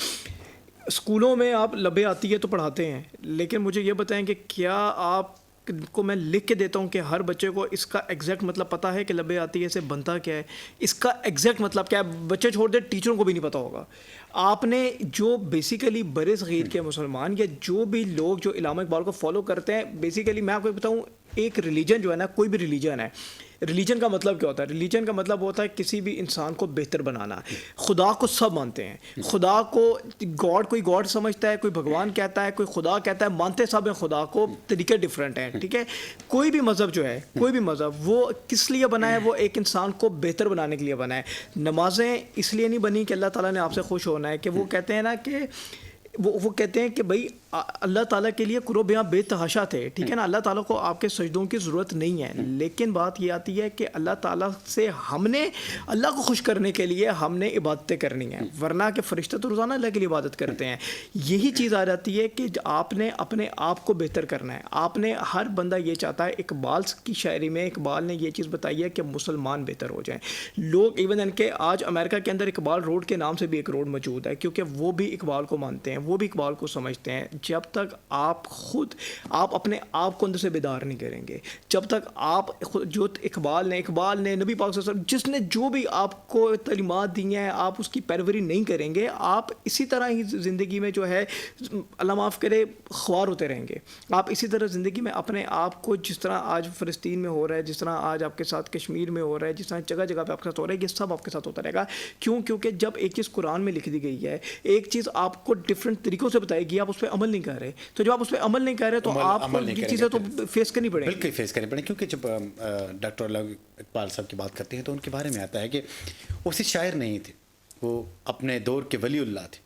اسکولوں میں آپ لبے آتی ہے تو پڑھاتے ہیں, لیکن مجھے یہ بتائیں کہ کیا آپ کو میں لکھ کے دیتا ہوں کہ ہر بچے کو اس کا ایگزیکٹ مطلب پتہ ہے کہ لبے آتی ہے سے بنتا کیا ہے, اس کا ایگزیکٹ مطلب کیا ہے؟ بچے چھوڑ دے, ٹیچروں کو بھی نہیں پتہ ہوگا. آپ نے جو بیسیکلی بر صغیر کے مسلمان یا جو بھی لوگ جو علامہ اقبال کو فالو کرتے ہیں, بیسیکلی میں آپ کو بتاؤں, ایک ریلیجن جو ہے نا, کوئی بھی ریلیجن ہے, ریلیجن کا مطلب کیا ہوتا ہے؟ ریلیجن کا مطلب ہوتا ہے کسی بھی انسان کو بہتر بنانا. خدا کو سب مانتے ہیں, خدا کو گاڈ, کوئی گاڈ سمجھتا ہے, کوئی بھگوان کہتا ہے, کوئی خدا کہتا ہے, مانتے سب ہیں خدا کو, طریقے ڈفرینٹ ہیں, ٹھیک ہے. کوئی بھی مذہب جو ہے, کوئی بھی مذہب, وہ کس لیے بنا ہے؟ وہ ایک انسان کو بہتر بنانے کے لیے بنا ہے. نمازیں اس لیے نہیں بنی کہ اللہ تعالیٰ نے آپ سے خوش ہونا ہے, کہ وہ کہتے ہیں نا کہ وہ کہتے ہیں کہ بھائی اللہ تعالیٰ کے لیے قرب یہاں بے تحاشا تھے, ٹھیک ہے نا. اللہ تعالیٰ کو آپ کے سجدوں کی ضرورت نہیں ہے, لیکن بات یہ آتی ہے کہ اللہ تعالیٰ سے ہم نے اللہ کو خوش کرنے کے لیے ہم نے عبادتیں کرنی ہیں, ورنہ کہ فرشتے تو روزانہ اللہ کے لیے عبادت کرتے ہیں. یہی چیز آ جاتی ہے کہ آپ نے اپنے آپ کو بہتر کرنا ہے. آپ نے, ہر بندہ یہ چاہتا ہے. اقبال کی شاعری میں اقبال نے یہ چیز بتائی ہے کہ مسلمان بہتر ہو جائیں. لوگ ایون ان کے آج امریکہ کے اندر اقبال روڈ کے نام سے بھی ایک روڈ موجود ہے, کیونکہ وہ بھی اقبال کو مانتے ہیں, وہ بھی اقبال کو سمجھتے ہیں. جب تک آپ خود آپ اپنے آپ کو اندر سے بیدار نہیں کریں گے, جب تک آپ جو اقبال نے نبی پاک صلی اللہ علیہ وسلم جس نے جو بھی آپ کو تعلیمات دی ہیں آپ اس کی پیروی نہیں کریں گے, آپ اسی طرح ہی زندگی میں جو ہے اللہ معاف کرے خوار ہوتے رہیں گے. آپ اسی طرح زندگی میں اپنے آپ کو جس طرح آج فلسطین میں ہو رہا ہے, جس طرح آج آپ کے ساتھ کشمیر میں ہو رہا ہے, جس طرح جگہ جگہ پہ آپ کے ساتھ ہو رہا ہے, یہ سب آپ کے ساتھ ہوتا رہے گا. کیونکہ جب ایک چیز قرآن میں لکھ دی گئی ہے, ایک چیز آپ کو ڈفرینٹ طریقوں سے بتائے گی, آپ اس پہ عمل نہیں کر رہے, تو جب آپ اس پہ عمل نہیں کر رہے تو آپ کو یہ چیزیں تو فیس کرنی پڑیں گی. بالکل فیس کرنی پڑیں, کیونکہ جب ڈاکٹر علامہ اقبال صاحب کی بات کرتے ہیں تو ان کے بارے میں آتا ہے کہ وہ صرف شاعر نہیں تھے, وہ اپنے دور کے ولی اللہ تھے.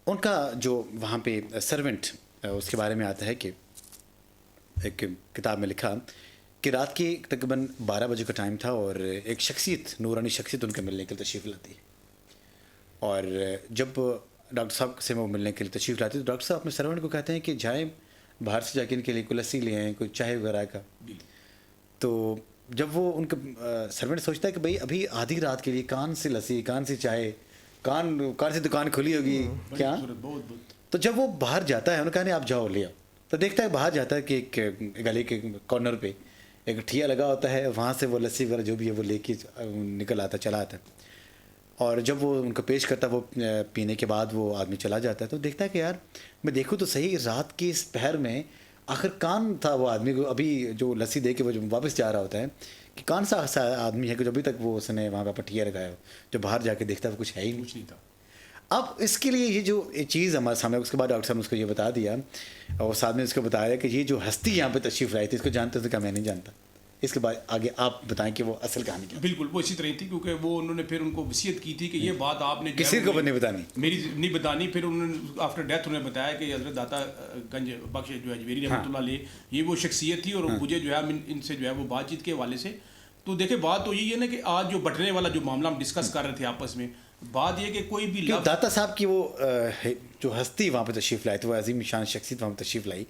ان کا جو وہاں پہ سرونٹ, اس کے بارے میں آتا ہے کہ ایک کتاب میں لکھا کہ رات کی تقریباً 12 بجے کا ٹائم تھا اور ایک شخصیت, نورانی شخصیت ان کے ملنے کے لیے تشریف لاتی ہے. اور جب ڈاکٹر صاحب سے وہ ملنے کے لیے تشریف لاتی ہے تو ڈاکٹر صاحب اپنے سرونٹ کو کہتے ہیں کہ جائیں باہر سے جا کے ان کے لیے کوئی لسی لے آئیں, کوئی چائے وغیرہ کا. تو جب وہ ان کا سرونٹ سوچتا ہے کہ بھائی ابھی آدھی رات کے لیے کون سی لسی, کون سی چائے, کون سی دکان کھلی ہوگی کیا, تو جب وہ باہر جاتا ہے انہوں نے کہا نہیں آپ جاؤ لے آؤ, تو دیکھتا ہے باہر جاتا ہے کہ ایک گلی کے کارنر پہ ایک ٹھیا لگا ہوتا ہے, وہاں سے وہ لسی وغیرہ جو بھی ہے وہ لے کے نکل آتا چلا آتا ہے. اور جب وہ ان کو پیش کرتا ہے, وہ پینے کے بعد وہ آدمی چلا جاتا ہے, تو دیکھتا ہے کہ یار میں دیکھوں تو صحیح رات کی اس پہر میں آخر کون تھا وہ آدمی کو ابھی جو لسی دے کے وہ جو واپس جا رہا ہوتا ہے, کہ کون سا ایسا آدمی ہے کہ جو ابھی تک وہ اس نے وہاں پہ پٹھیا لگایا ہو, جو باہر جا کے دیکھتا ہے وہ کچھ ہے ہی نہیں تھا. اب اس کے لیے یہ جو چیز ہمارے سامنے, اس کے بعد ڈاکٹر صاحب نے اس کو یہ بتا دیا اور اس آدمی نے اس کو بتایا کہ یہ جو ہستی یہاں پہ تشریف لائی تھی اس کو جانتے تھے کہ میں نہیں جانتا. اس کے بعد آگے آپ بتائیں کہ وہ اصل کہانی کیا. بالکل وہ اسی طرح تھی, کیونکہ وہ انہوں نے پھر ان کو وصیت کی تھی کہ یہ بات آپ نے کسی کو نہیں بتانی, میری نہیں بتانی. پھر انہوں نے آفٹر ڈیتھ انہوں نے بتایا کہ حضرت داتا گنج بخش جو ہے اجمیری رحمۃ اللہ علیہ, یہ وہ شخصیت تھی اور مجھے جو ہے ان سے جو ہے وہ بات چیت کے حوالے سے. تو دیکھیں بات تو یہی ہے نا کہ آج جو بٹنے والا جو معاملہ ہم ڈسکس کر رہے تھے آپس میں, بات یہ کہ کوئی بھی داتا صاحب کی وہ جو ہستی وہاں پہ تشریف لائی تھی, وہ عظیم شان شخصیت وہاں پہ تشریف لائی,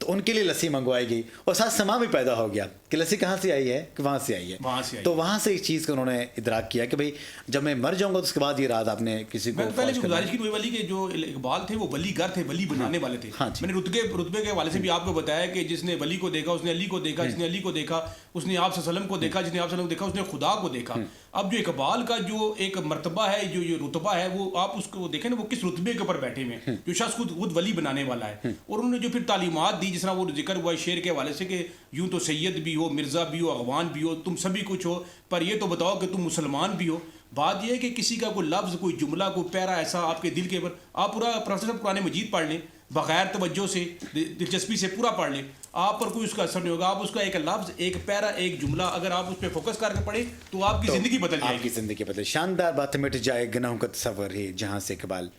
تو ان کے لیے لسی منگوائی گئی اور ساتھ سما بھی پیدا ہو گیا کہ لسی کہاں سے آئی ہے, کہ وہاں سے آئی ہے. تو وہاں سے اس چیز کو انہوں نے ادراک کیا کہ بھائی جب میں مر جاؤں گا تو اس کے بعد یہ راز آپ نے کسی کو پہلے بھی گزارش کی کوئی ولی کے جو اقبال تھے وہ ولی گر تھے, ولی بنانے والے تھے. میں نے رتبے کے حوالے سے بھی آپ کو بتایا کہ جس نے ولی کو دیکھا اس نے علی کو دیکھا, جس نے علی کو دیکھا اس نے آپ صلی اللہ علیہ وسلم کو دیکھا, جس نے آپ صلی اللہ علیہ وسلم کو دیکھا اس نے خدا کو دیکھا. اب جو اقبال کا جو ایک مرتبہ ہے, جو یہ رتبہ ہے, وہ آپ اس کو دیکھیں نا وہ کس رتبے کے اوپر بیٹھے ہوئے, جو شخص خود ولی بنانے والا ہے. اور انہوں نے جو پھر تعلیمات دی, جس طرح وہ ذکر ہوا شعر کے حوالے سے کہ یوں تو سید بھی ہو, مرزا بھی ہو, اغوان بھی ہو, تم سبھی کچھ ہو, پر یہ تو بتاؤ کہ تم مسلمان بھی ہو. بات یہ ہے کہ کسی کا کوئی لفظ, کوئی جملہ, کوئی پیرا ایسا آپ کے دل کے اوپر, آپ پورا پروفیسر قرآن مجید پڑھ لیں بغیر توجہ سے, دلچسپی سے پورا پڑھ لیں, آپ پر کوئی اس کا اثر نہیں ہوگا. آپ اس کا ایک لفظ, ایک پیرا, ایک جملہ اگر آپ اس پہ فوکس کر کے پڑھیں تو آپ کی زندگی بدل جائے گی. آپ کی زندگی بدل. شاندار بات مٹ جائے گناہوں کا تصور ہے جہاں سے اقبال,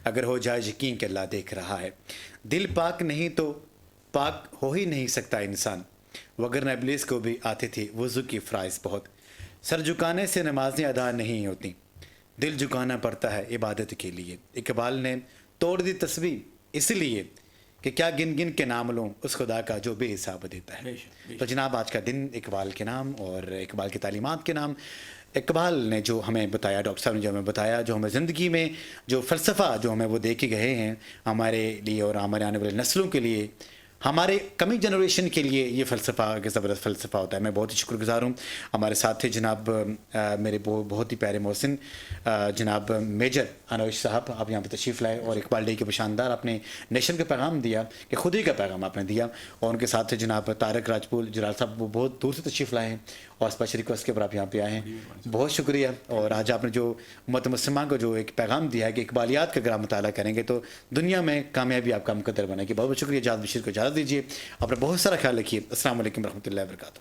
اگر ہو جائے یقین کہ اللہ دیکھ رہا ہے. دل پاک نہیں تو پاک ہو ہی نہیں سکتا انسان, وگرنہ ابلیس کو بھی آتے تھے وضو کی فرائض بہت. سر جھکانے سے نمازیں ادا نہیں ہوتی, دل جھکانا پڑتا ہے عبادت کے لیے. اقبال نے توڑ دی تسبیح اس لیے کہ کیا گن گن کے نام لوں اس خدا کا جو بے حساب دیتا ہے. تو جناب آج کا دن اقبال کے نام اور اقبال کی تعلیمات کے نام, اقبال نے جو ہمیں بتایا, ڈاکٹر صاحب نے جو ہمیں بتایا, جو ہمیں زندگی میں جو فلسفہ جو ہمیں وہ دے کے گئے ہیں ہمارے لیے اور ہمارے آنے والے نسلوں کے لیے, ہمارے کمنگ جنریشن کے لیے یہ فلسفہ کہ زبردست فلسفہ ہوتا ہے. میں بہت ہی شکر گزار ہوں. ہمارے ساتھ تھے جناب میرے بہت ہی پیارے محسن جناب میجر انوش صاحب, آپ یہاں پہ تشریف لائے اور اقبال ڈے کے شاندار اپنے نیشن کا پیغام دیا, کہ خود ہی کا پیغام آپ نے دیا. اور ان کے ساتھ تھے جناب طارق راجپور جلال صاحب, وہ بہت دور سے تشریف لائے ہیں اور اسپیشل ریکویسٹ کے اوپر آپ یہاں پہ آئے ہیں, بہت شکریہ. اور آج آپ نے جو امت مسلمہ کو جو ایک پیغام دیا ہے کہ اقبالیات کا اگر آپ مطالعہ کریں گے تو دنیا میں کامیابی آپ کا مقدر بنے گی. بہت بہت شکریہ. جاز بشیر کو اجازت دیجیے, اپنا بہت سارا خیال رکھیے. السلام علیکم ورحمۃ اللہ وبرکاتہ.